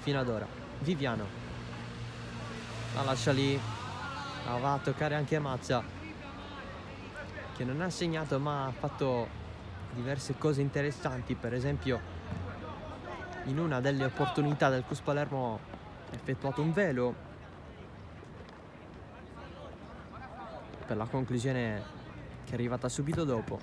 fino ad ora. Viviano la lascia lì, la va a toccare anche Mazza che non ha segnato ma ha fatto diverse cose interessanti. Per esempio in una delle opportunità del Cus Palermo ha effettuato un velo per la conclusione che è arrivata subito dopo.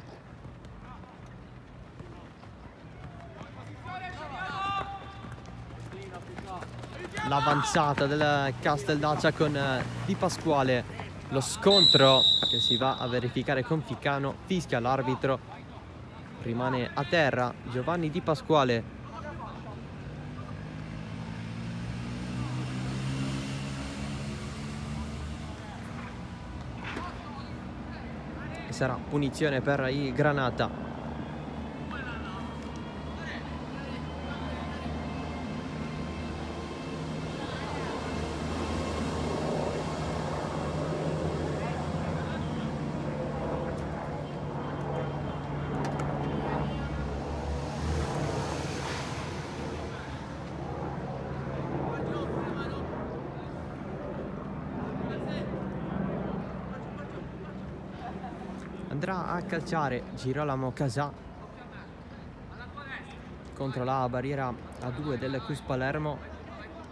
L'avanzata del Casteldaccia con Di Pasquale, lo scontro che si va a verificare con Ficcano, fischia l'arbitro, rimane a terra Giovanni Di Pasquale. Sarà punizione per i Granata. Andrà a calciare Girolamo Casà contro la barriera a 2 del Cus Palermo,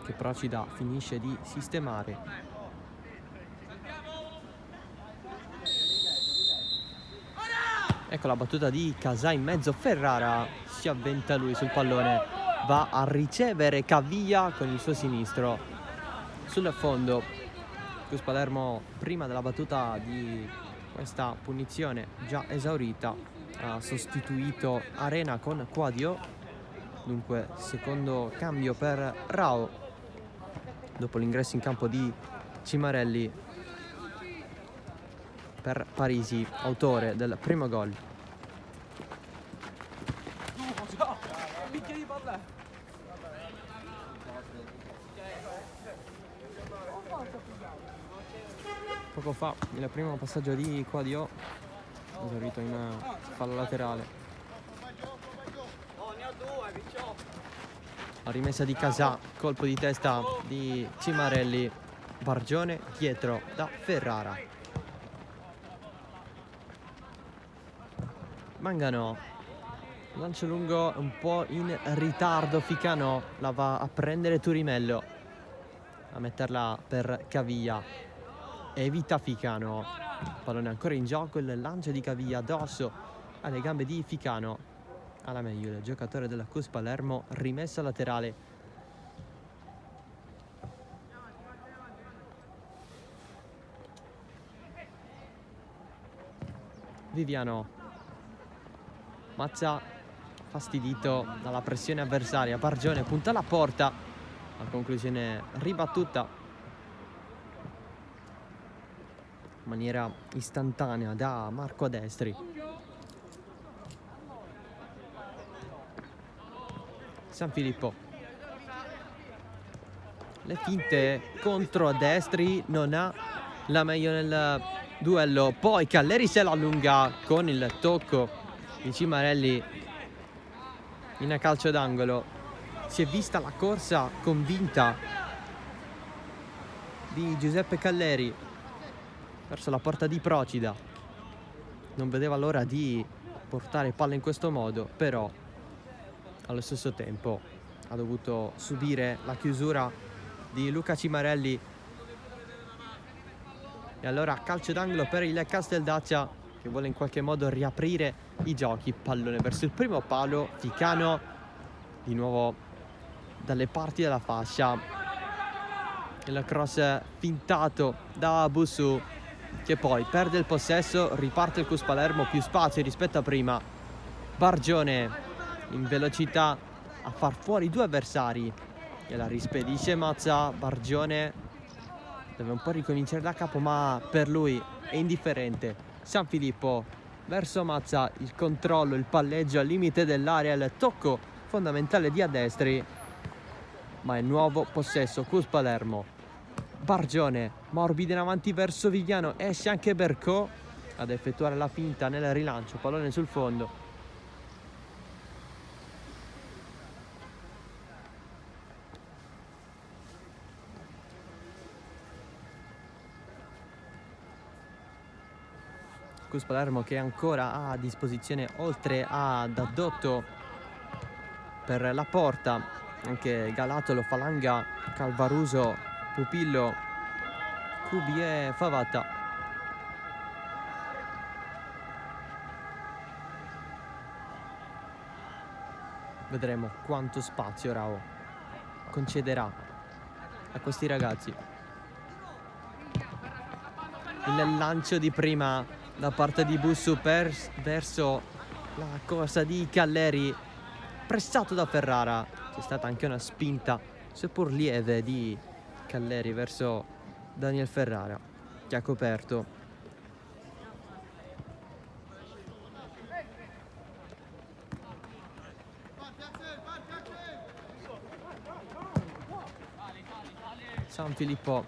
che Procida finisce di sistemare. Ecco la battuta di Casà in mezzo, Ferrara si avventa lui sul pallone, va a ricevere Caviglia con il suo sinistro sul fondo. Cus Palermo, prima della battuta di questa punizione già esaurita, ha sostituito Arena con Quadio. Dunque secondo cambio per Rao dopo l'ingresso in campo di Cimarelli per Parisi, autore del primo gol. Poco fa il primo passaggio di Quadio, esaurito in fallo laterale. La rimessa di Casà, colpo di testa di Cimarelli, Bargione dietro da Ferrara. Mangano, lancio lungo un po' in ritardo, Ficano la va a prendere Turimello, a metterla per Caviglia. Evita Ficano, pallone ancora in gioco, il lancio di Caviglia addosso alle gambe di Ficano, alla meglio il giocatore della Cus Palermo, rimessa laterale. Viviano, Mazza fastidito dalla pressione avversaria, Bargione punta alla porta, la conclusione ribattuta in maniera istantanea da Marco Adestri. San Filippo, le finte contro Adestri, non ha la meglio nel duello, poi Calleri se la allunga con il tocco di Cimarelli in calcio d'angolo. Si è vista la corsa convinta di Giuseppe Calleri verso la porta di Procida, non vedeva l'ora di portare palla in questo modo, però allo stesso tempo ha dovuto subire la chiusura di Luca Cimarelli. E allora calcio d'angolo per il Casteldaccia, che vuole in qualche modo riaprire i giochi. Pallone verso il primo palo, Ficano di nuovo dalle parti della fascia, il cross fintato da Bussu, che poi perde il possesso, riparte il Cus Palermo, più spazio rispetto a prima. Bargione in velocità a far fuori due avversari e la rispedisce Mazza. Bargione deve un po' ricominciare da capo, ma per lui è indifferente. San Filippo verso Mazza, il controllo, il palleggio al limite dell'area, il tocco fondamentale di Adestri, ma è nuovo possesso Cus Palermo. Bargione morbido in avanti verso Viviano, esce anche Bercò ad effettuare la finta nel rilancio, pallone sul fondo. Cus Palermo che ancora ha a disposizione, oltre ad Addotto per la porta, anche Galatolo, Falanga, Calvaruso, Pupillo, Cubi e Favata. Vedremo quanto spazio Rao concederà a questi ragazzi. Il lancio di prima da parte di Bussu verso la corsa di Calleri, pressato da Ferrara. C'è stata anche una spinta, seppur lieve, di Calleri verso Daniel Ferrara, che ha coperto. San Filippo,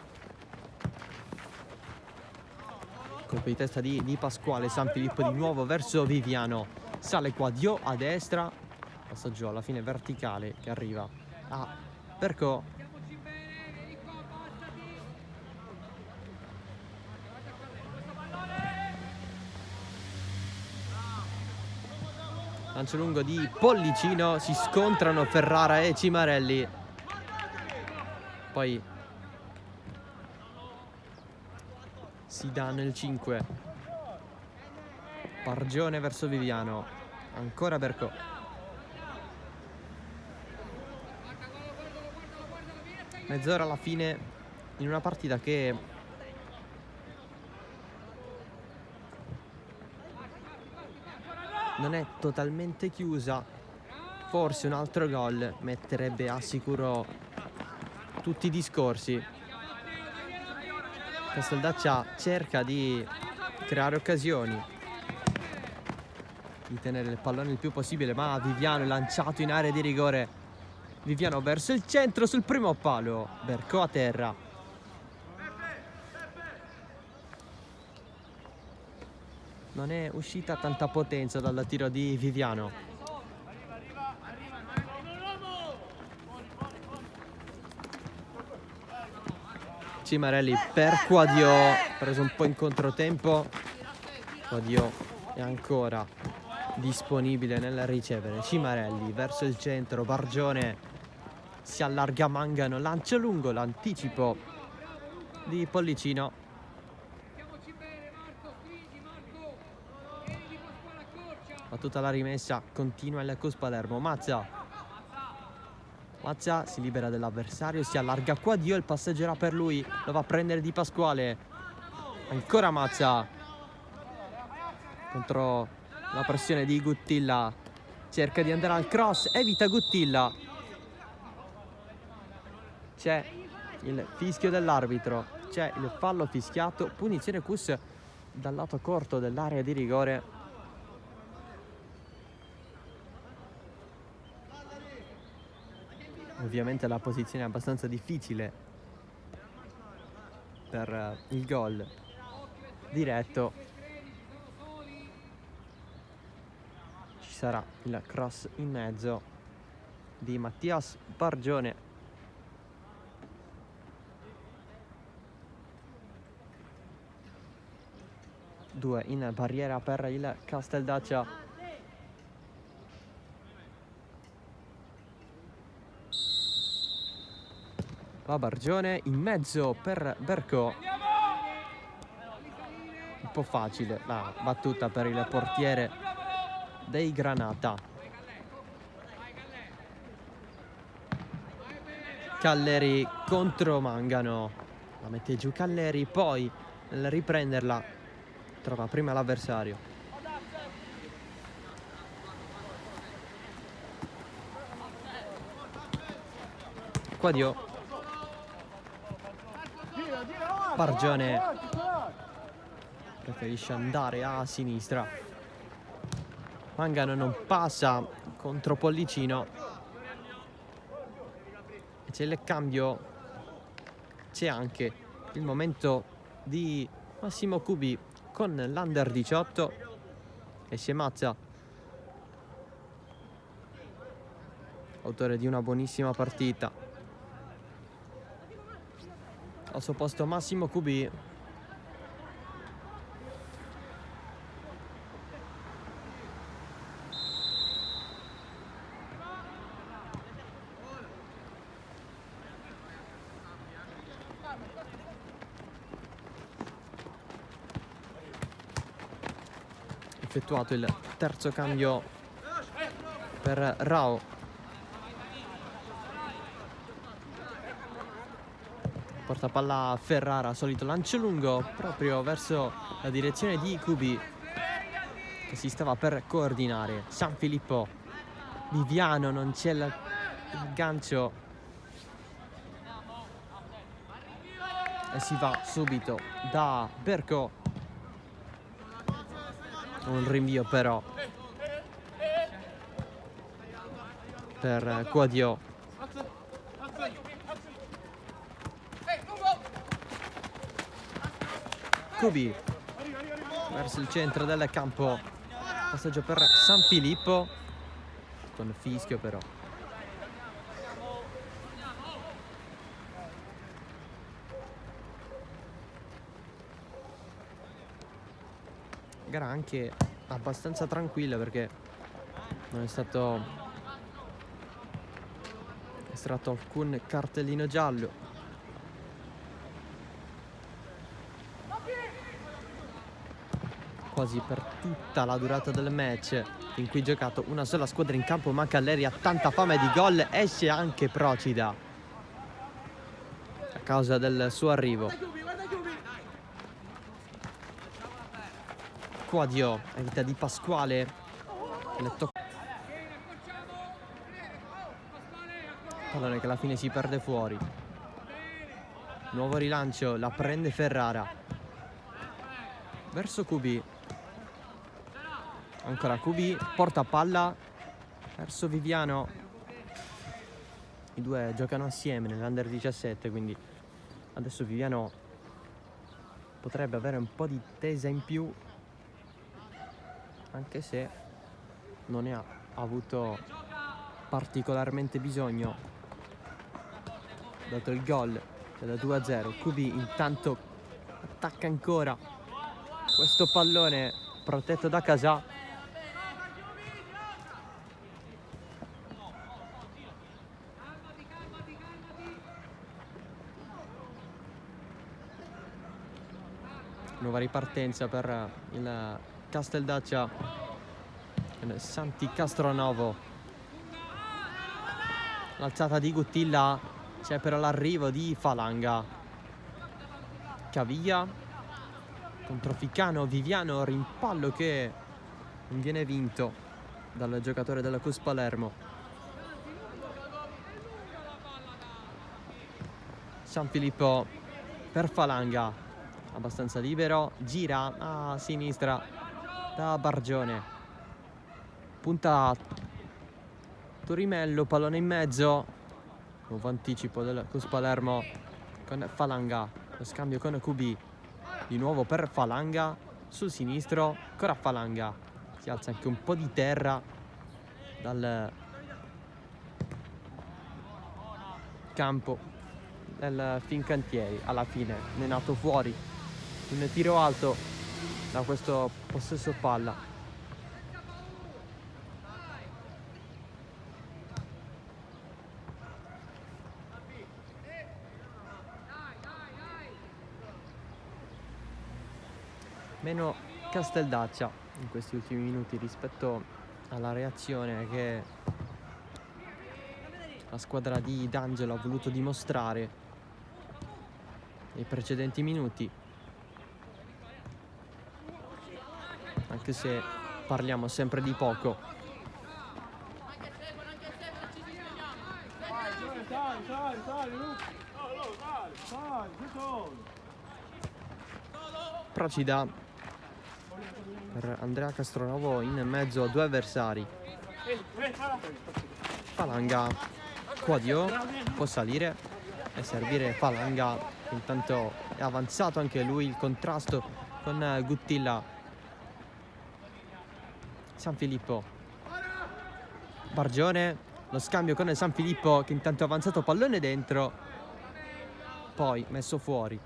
colpo di testa di Pasquale. San Filippo di nuovo verso Viviano, sale Quadio a destra, passaggio alla fine verticale che arriva a Bercò. Lancio lungo di Pollicino, si scontrano Ferrara e Cimarelli. Poi si dà nel 5. Bargione verso Viviano, ancora Berco. Mezz'ora alla fine in una partita che non è totalmente chiusa. Forse un altro gol metterebbe a sicuro tutti i discorsi. Casteldaccia cerca di creare occasioni, di tenere il pallone il più possibile, ma Viviano è lanciato in area di rigore. Viviano verso il centro sul primo palo, Berco a terra. Non è uscita tanta potenza dal tiro di Viviano. Cimarelli per Quadio, preso un po' in controtempo. Quadio è ancora disponibile nel ricevere. Cimarelli verso il centro, Bargione si allarga, Mangano, lancio lungo, l'anticipo di Pollicino. Battuta la rimessa, continua il Cus Palermo. Mazza si libera dell'avversario, si allarga Quadio, il passaggio era per lui, lo va a prendere Di Pasquale. Ancora Mazza contro la pressione di Guttilla, cerca di andare al cross, evita Guttilla. C'è il fischio dell'arbitro, c'è il fallo fischiato, punizione Cus dal lato corto dell'area di rigore. Ovviamente la posizione è abbastanza difficile per il gol diretto. Ci sarà il cross in mezzo di Mattias Bargione. Due in barriera per il Casteldaccia. Va Bargione in mezzo per Berco. Un po' facile la battuta per il portiere dei Granata. Calleri contro Mangano. La mette giù Calleri, poi nel riprenderla trova prima l'avversario. Quadio. Bargione preferisce andare a sinistra. Mangano non passa contro Pollicino. E c'è il cambio. C'è anche il momento di Massimo Cubi con l'Under 18. Esce Mazza, autore di una buonissima partita. Al suo posto Massimo Cubi. Effettuato il terzo cambio per Rao. Porta palla a Ferrara, solito lancio lungo proprio verso la direzione di Cubi, che si stava per coordinare. San Filippo, Viviano, non c'è il gancio e si va subito da Berco. Un rinvio però per Quadio. Cubi verso il centro del campo, passaggio per San Filippo con fischio però. Gara anche abbastanza tranquilla perché non è stato estratto alcun cartellino giallo. quasi per tutta la durata del match in cui ha giocato una sola squadra in campo, ma Calleri ha tanta fame di gol. Esce anche Procida a causa del suo arrivo. Quadio evita Di Pasquale, pallone che alla fine si perde fuori. Nuovo rilancio, la prende Ferrara verso QB. Ancora QB, porta palla verso Viviano. I due giocano assieme nell'Under 17, quindi adesso Viviano potrebbe avere un po' di tesa in più, anche se non ne ha avuto particolarmente bisogno, dato il gol del 2-0. QB intanto attacca ancora questo pallone protetto da Casà. Nuova ripartenza per il Casteldaccia, il Santi Castronovo. L'alzata di Guttilla, c'è però l'arrivo di Falanga. Caviglia contro Ficano, Viviano, rimpallo che non viene vinto dal giocatore della CUS Palermo. San Filippo per Falanga, abbastanza libero, gira a sinistra da Bargione, punta Torimello, pallone in mezzo, nuovo anticipo del CUS Palermo con Falanga, lo scambio con QB, di nuovo per Falanga sul sinistro, ancora Falanga, si alza anche un po' di terra dal campo del Fincantieri. Alla fine ne è nato fuori un tiro alto da questo possesso palla. Meno Casteldaccia in questi ultimi minuti rispetto alla reazione che la squadra di D'Angelo ha voluto dimostrare nei precedenti minuti, anche se parliamo sempre di poco. Procida per Andrea Castronovo in mezzo a due avversari. Falanga, Quadio può salire e servire Falanga, intanto è avanzato anche lui, il contrasto con Guttilla. San Filippo, Bargione, lo scambio con San Filippo che intanto è avanzato, pallone dentro, poi messo fuori.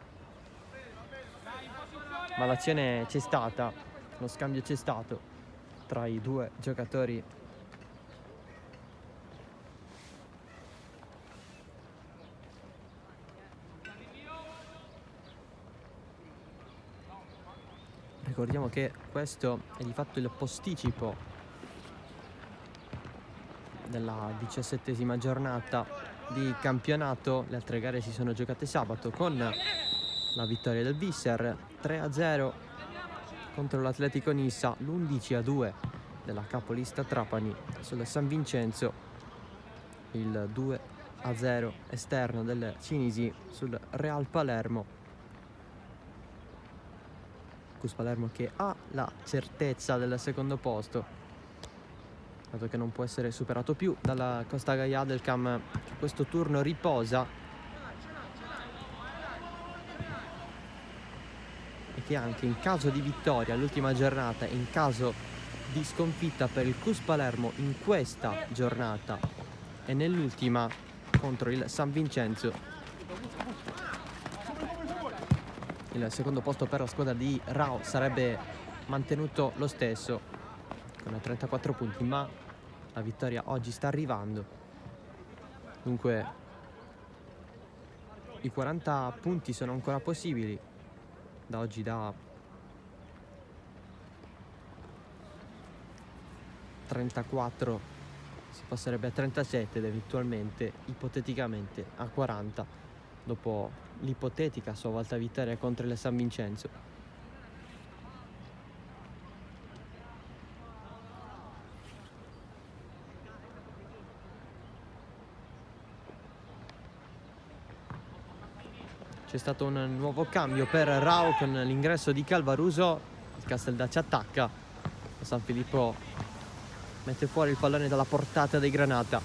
Ma l'azione c'è stata, lo scambio c'è stato tra i due giocatori. Ricordiamo che questo è di fatto il posticipo della 17ª giornata di campionato. Le altre gare si sono giocate sabato con la vittoria del Visser 3-0 contro l'Atletico Nissa, l'11-2 della capolista Trapani sul San Vincenzo, il 2-0 esterno del Cinisi sul Real Palermo. CUS Palermo che ha la certezza del secondo posto, dato che non può essere superato più dalla Costa Gaia del Cam, che questo turno riposa e che anche in caso di vittoria all'ultima giornata e in caso di sconfitta per il CUS Palermo in questa giornata e nell'ultima contro il San Vincenzo, il secondo posto per la squadra di Rao sarebbe mantenuto lo stesso con 34 punti, ma la vittoria oggi sta arrivando. Dunque i 40 punti sono ancora possibili da oggi, da 34 si passerebbe a 37 ed eventualmente, ipoteticamente, a 40 dopo l'ipotetica sua volta vittoria contro il San Vincenzo. C'è stato un nuovo cambio per Rao con l'ingresso di Calvaruso. Il Casteldaccia attacca. San Filippo mette fuori il pallone dalla portata dei Granata.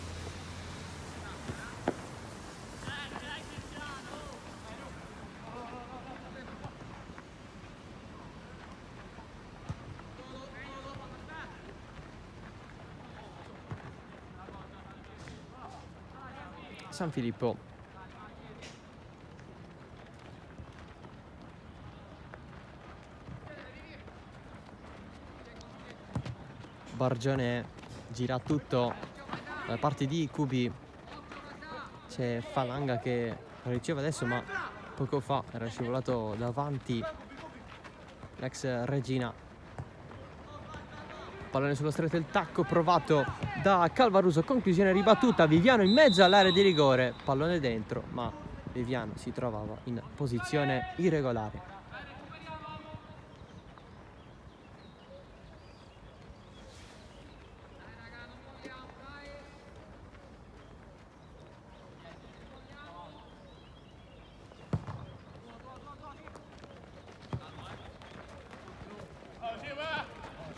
San Filippo Bargione gira tutto da parte di Cubi. C'è Falanga che riceve adesso, ma poco fa era scivolato davanti l'ex Regina. Pallone sullo stretto, il tacco provato da Calvaruso, conclusione ribattuta. Viviano in mezzo all'area di rigore, pallone dentro, ma Viviano si trovava in posizione irregolare.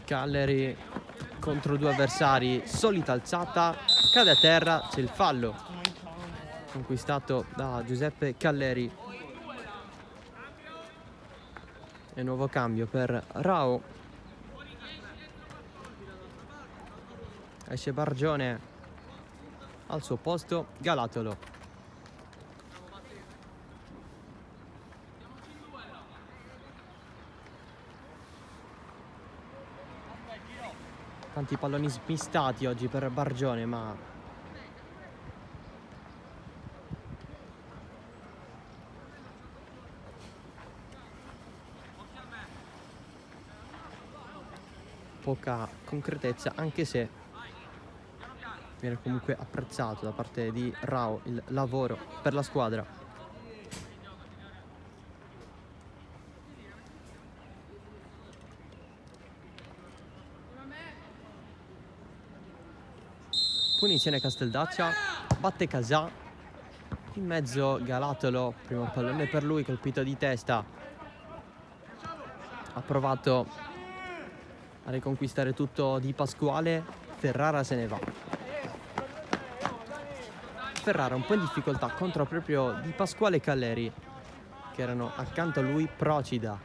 Cagliari contro due avversari, solita alzata, cade a terra, c'è il fallo conquistato da Giuseppe Calleri. E nuovo cambio per Rao. Esce Bargione, al suo posto Galatolo. Tanti palloni smistati oggi per Bargione, ma poca concretezza, anche se viene comunque apprezzato da parte di Rao il lavoro per la squadra. Punizione Casteldaccia, batte Casà, in mezzo Galatolo, primo pallone per lui, colpito di testa. Ha provato a riconquistare tutto Di Pasquale, Ferrara se ne va. Ferrara un po' in difficoltà contro proprio Di Pasquale e Calleri, che erano accanto a lui. Procida.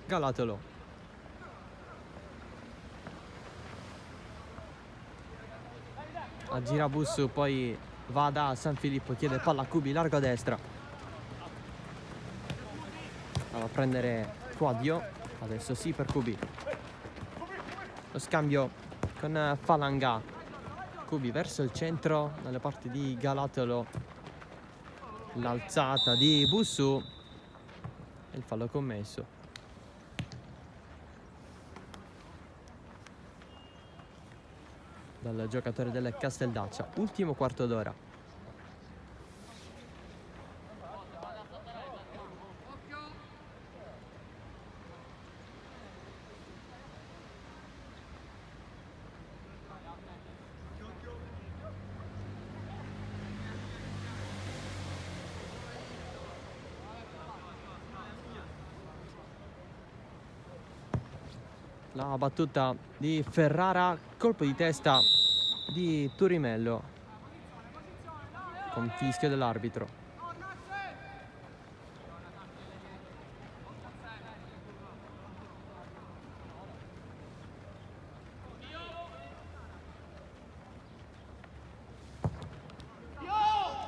Galatolo. Aggira Bussu, poi va da San Filippo, chiede palla a Cubi, largo a destra. Va a prendere Quadio, adesso sì per Cubi. Lo scambio con Falanga. Cubi verso il centro, dalle parti di Galatolo. L'alzata di Bussu e il fallo commesso. Dal giocatore del Casteldaccia. Ultimo quarto d'ora. La battuta di Ferrara, colpo di testa di Turimello con fischio dell'arbitro.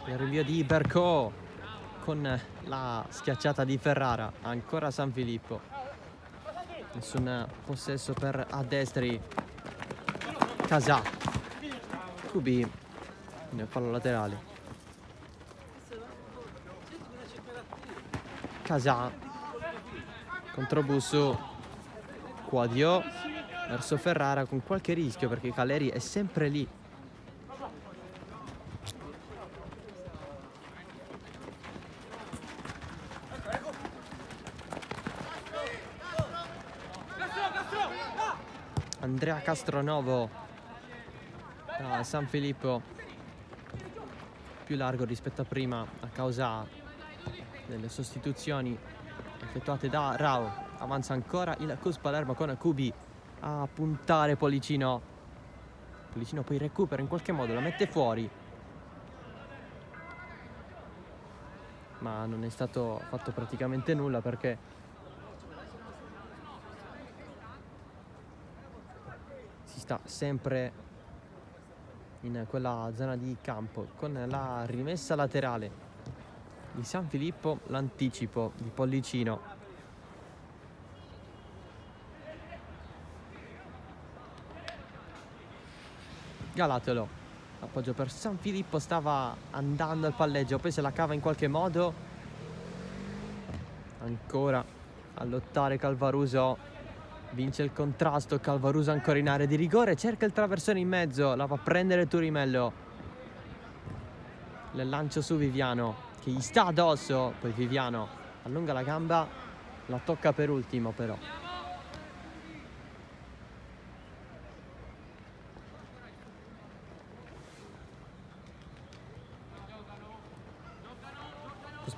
Il rinvio di Berco con la schiacciata di Ferrara, ancora San Filippo. Nessun possesso per a destri. Casà. Cubi nel fallo laterale. Casà. contro Busso, Quadio verso Ferrara con qualche rischio perché Calleri è sempre lì. Andrea Castronovo da San Filippo, più largo rispetto a prima a causa delle sostituzioni effettuate da Rao. Avanza ancora il Cus Palermo con Kubi a puntare Pollicino. Pollicino poi recupera in qualche modo, la mette fuori, ma non è stato fatto praticamente nulla perché si sta sempre in quella zona di campo. Con la rimessa laterale di San Filippo, l'anticipo di Pollicino. Galatolo, appoggio per San Filippo, stava andando al palleggio, poi se la cava in qualche modo. Ancora a lottare Calvaruso, vince il contrasto, Calvaruso ancora in area di rigore, cerca il traversone in mezzo, la va a prendere Turimello. Il lancio su Viviano che gli sta addosso, poi Viviano allunga la gamba, la tocca per ultimo però.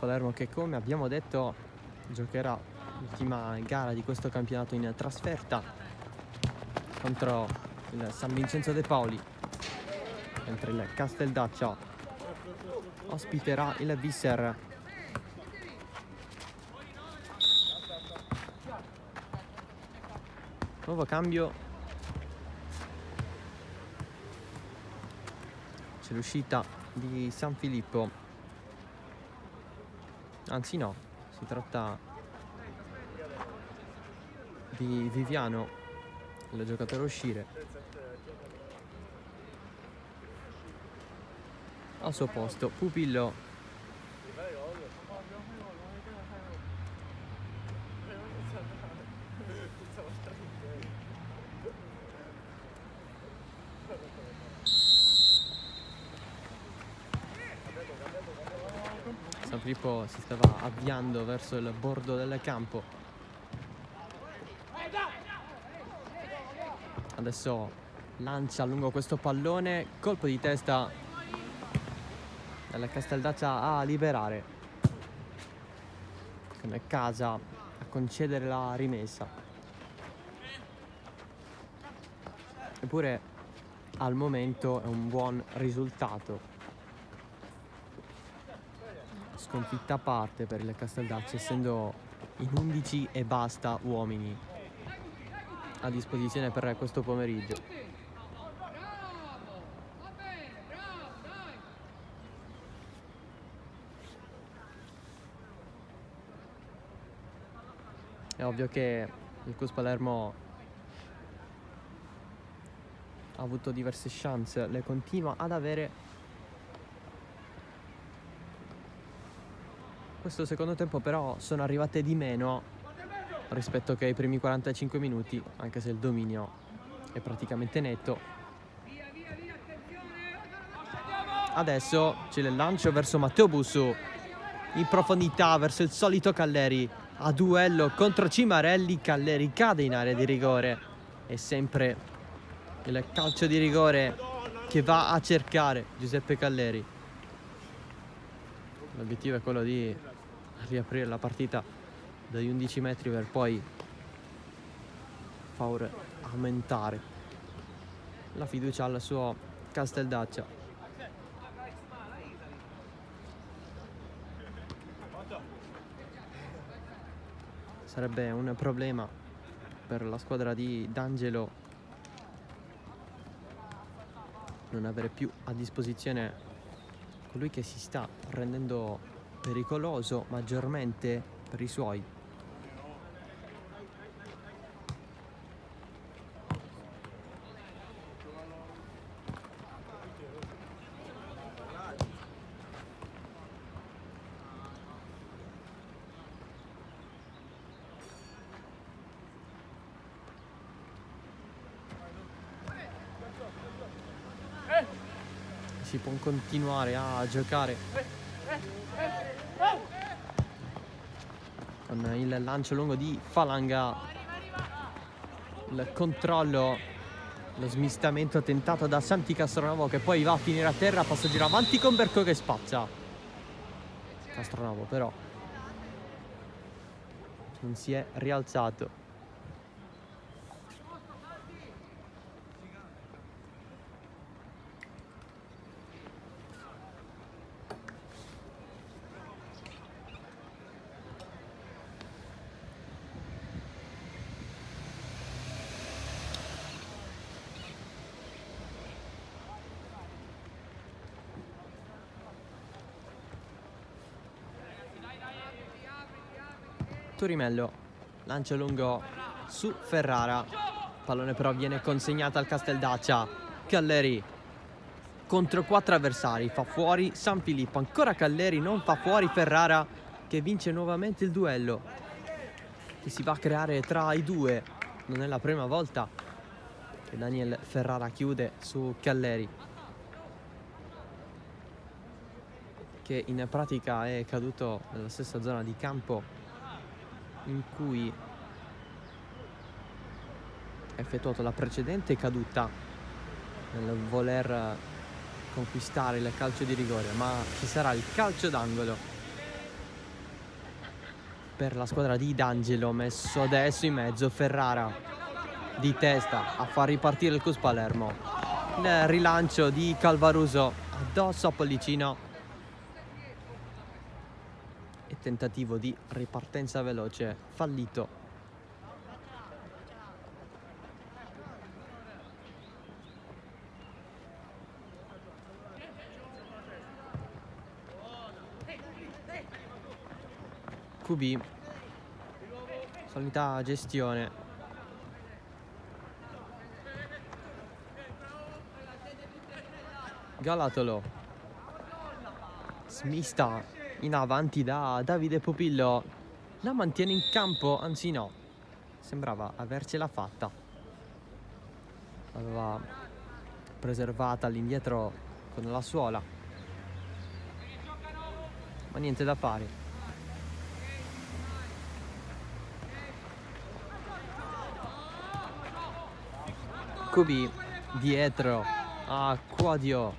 Palermo che, come abbiamo detto, giocherà l'ultima gara di questo campionato in trasferta contro il San Vincenzo De Paoli, mentre il Casteldaccia ospiterà il Visser. Nuovo cambio, c'è l'uscita di San Filippo, anzi no, si tratta di Viviano, il giocatore a uscire. Al suo posto Pupillo. San Filippo si stava avviando verso il bordo del campo. Adesso lancia lungo questo pallone, colpo di testa della Casteldaccia a liberare, con Casa a concedere la rimessa. Eppure al momento è un buon risultato. Sconfitta a parte per il Casteldaccia, essendo in 11 e basta uomini a disposizione per questo pomeriggio. È ovvio che il Cus Palermo ha avuto diverse chance, le continua ad avere. Questo secondo tempo però sono arrivate di meno rispetto che ai primi 45 minuti, anche se il dominio è praticamente netto. Adesso c'è il lancio verso Matteo Bussu, in profondità verso il solito Calleri, a duello contro Cimarelli. Calleri cade in area di rigore, è sempre il calcio di rigore che va a cercare Giuseppe Calleri. L'obiettivo è quello di riaprire la partita dagli 11 metri per poi far aumentare la fiducia al suo Casteldaccia. Sarebbe un problema per la squadra di D'Angelo non avere più a disposizione colui che si sta rendendo pericoloso maggiormente per i suoi. si può continuare a giocare con il lancio lungo di Falanga, il controllo, lo smistamento tentato da Santi Castronovo che poi va a finire a terra, passaggio avanti con Berco che spazza. Castronovo però non si è rialzato. Turimello, lancio lungo su Ferrara, pallone però viene consegnato al Casteldaccia. Calleri contro 4 avversari, fa fuori San Filippo, ancora Calleri, non fa fuori Ferrara che vince nuovamente il duello che si va a creare tra i due. Non è la prima volta che Daniel Ferrara chiude su Calleri, che in pratica è caduto nella stessa zona di campo in cui ha effettuato la precedente caduta nel voler conquistare il calcio di rigore, ma ci sarà il calcio d'angolo per la squadra di D'Angelo, messo adesso in mezzo Ferrara di testa a far ripartire il Cus Palermo. Il rilancio di Calvaruso addosso a Pollicino e tentativo di ripartenza veloce fallito. QB, solita gestione. Galatolo smista in avanti da Davide Pupillo, la mantiene in campo, anzi no, sembrava avercela fatta, l'aveva preservata all'indietro con la suola, ma niente da fare. QB dietro a Quadio,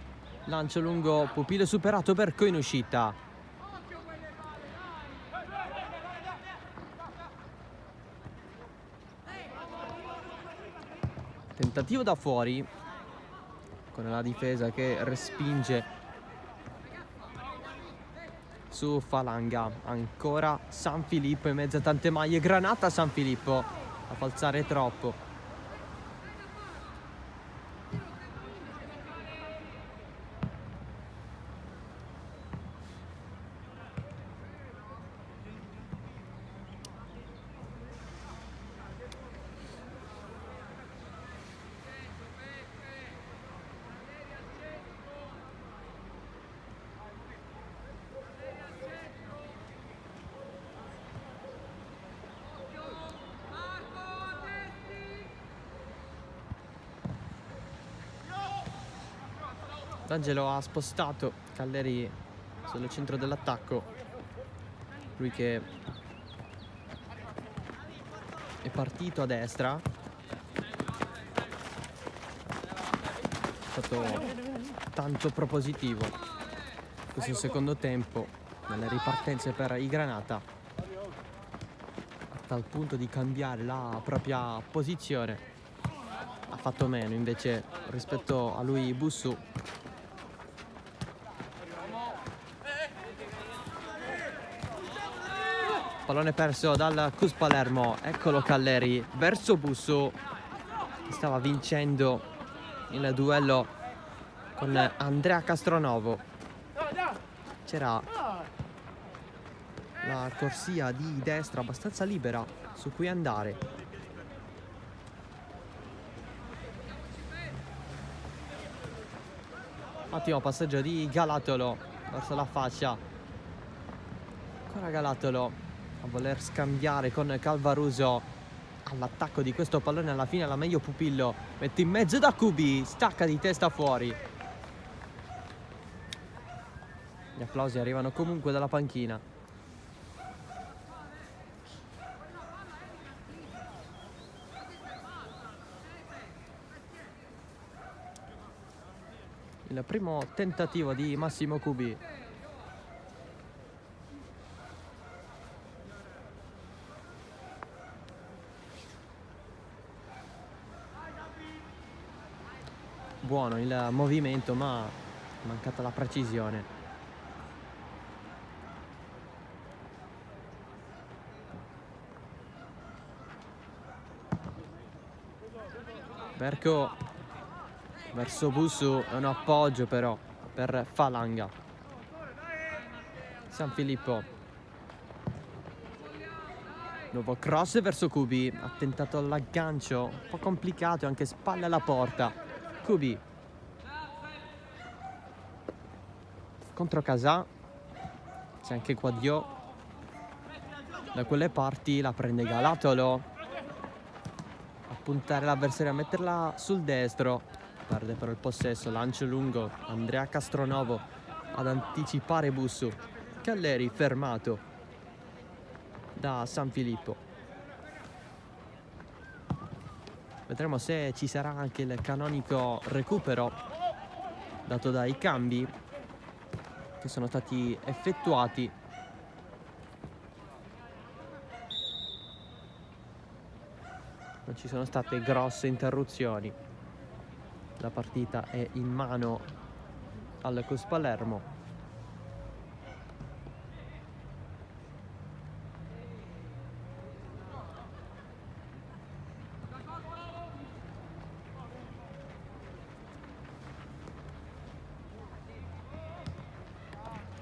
lancio lungo, Pupillo superato, Berco in uscita. Tentativo da fuori con la difesa che respinge su Falanga. Ancora San Filippo in mezzo a tante maglie, granata San Filippo a falsare troppo. D'Angelo ha spostato Calleri sul centro dell'attacco, lui che è partito a destra, è stato tanto propositivo questo secondo tempo nelle ripartenze per i Granata, a tal punto di cambiare la propria posizione. Ha fatto meno invece rispetto a lui Bussu. Pallone perso dal Cus Palermo, eccolo Calleri verso Bussu, che stava vincendo il duello con Andrea Castronovo. C'era la corsia di destra abbastanza libera su cui andare. Ottimo passaggio di Galatolo verso la fascia. Ancora Galatolo a voler scambiare con Calvaruso all'attacco di questo pallone. Alla fine la meglio Pupillo, mette in mezzo da QB, stacca di testa fuori. Gli applausi arrivano comunque dalla panchina. Il primo tentativo di Massimo Cubi. Buono il movimento, ma è mancata la precisione. Berco verso Busu, è un appoggio però per Falanga. San Filippo, nuovo cross verso Cubi, ha tentato l'aggancio, un po' complicato, anche spalle alla porta. Cubi contro Casà, c'è anche Quadio da quelle parti, la prende Galatolo, a puntare l'avversario, a metterla sul destro, perde però il possesso, lancio lungo, Andrea Castronovo ad anticipare Busu. Calleri fermato da San Filippo. Vedremo se ci sarà anche il canonico recupero dato dai cambi che sono stati effettuati. Non ci sono state grosse interruzioni. La partita è in mano al CUS Palermo.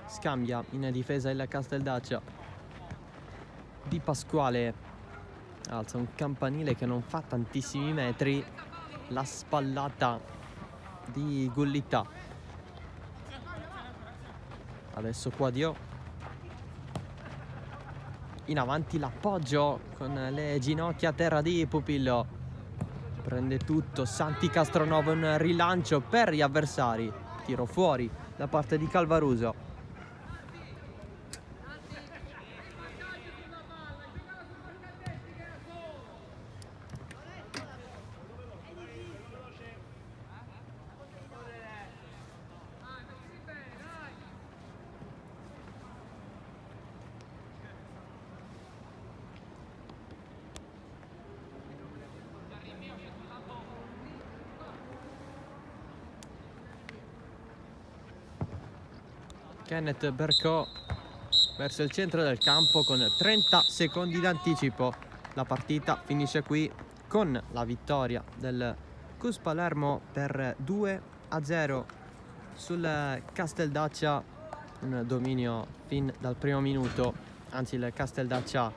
Scambia in difesa il Casteldaccia. Di Pasquale alza un campanile che non fa tantissimi metri, la spallata di Gullità. Adesso Quadio in avanti, l'appoggio con le ginocchia a terra di Pupillo, prende tutto Santi Castronovo, un rilancio per gli avversari, tiro fuori da parte di Calvaruso. Kenneth Berco verso il centro del campo con 30 secondi d'anticipo. La partita finisce qui con la vittoria del CUS Palermo per 2-0 sul Casteldaccia, un dominio fin dal primo minuto. Anzi, il Casteldaccia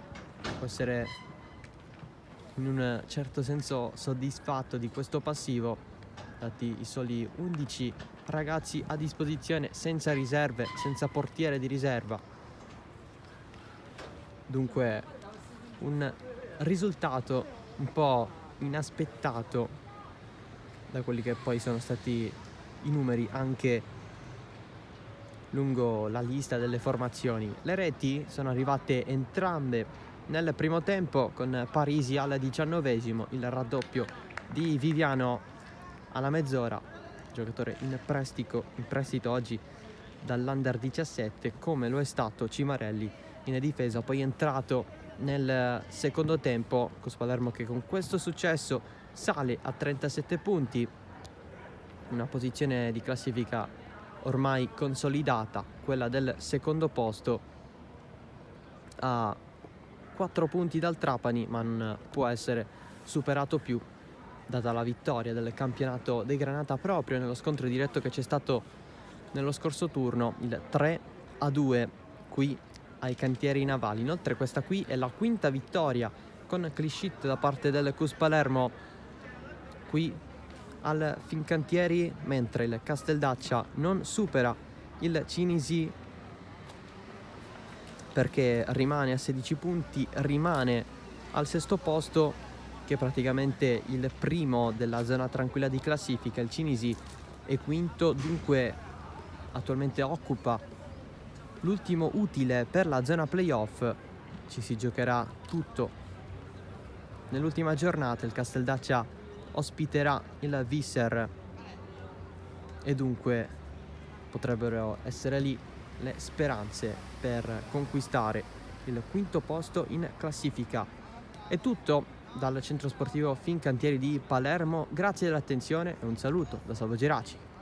può essere in un certo senso soddisfatto di questo passivo, dati i soli 11 ragazzi a disposizione, senza riserve, senza portiere di riserva. Dunque un risultato un po' inaspettato da quelli che poi sono stati i numeri anche lungo la lista delle formazioni. Le reti sono arrivate entrambe nel primo tempo, con Parisi al 19esimo, il raddoppio di Viviano alla mezz'ora, giocatore in prestito oggi dall'Under 17, come lo è stato Cimarelli in difesa, poi entrato nel secondo tempo. CUS Palermo che con questo successo sale a 37 punti, una posizione di classifica ormai consolidata, quella del secondo posto, a 4 punti dal Trapani, ma non può essere superato più data la vittoria del campionato dei Granata proprio nello scontro diretto che c'è stato nello scorso turno, il 3-2 qui ai Cantieri Navali. Inoltre questa qui è la quinta vittoria con clean sheet da parte del CUS Palermo qui al Fincantieri, mentre il Casteldaccia non supera il Cinisi perché rimane a 16 punti, rimane al sesto posto, che è praticamente il primo della zona tranquilla di classifica. Il Cinisi è quinto, dunque attualmente occupa l'ultimo utile per la zona playoff. Ci si giocherà tutto nell'ultima giornata. Il Casteldaccia ospiterà il Visser e dunque potrebbero essere lì le speranze per conquistare il quinto posto in classifica. È tutto dal centro sportivo Fincantieri di Palermo, grazie dell'attenzione e un saluto da Salvo Geraci.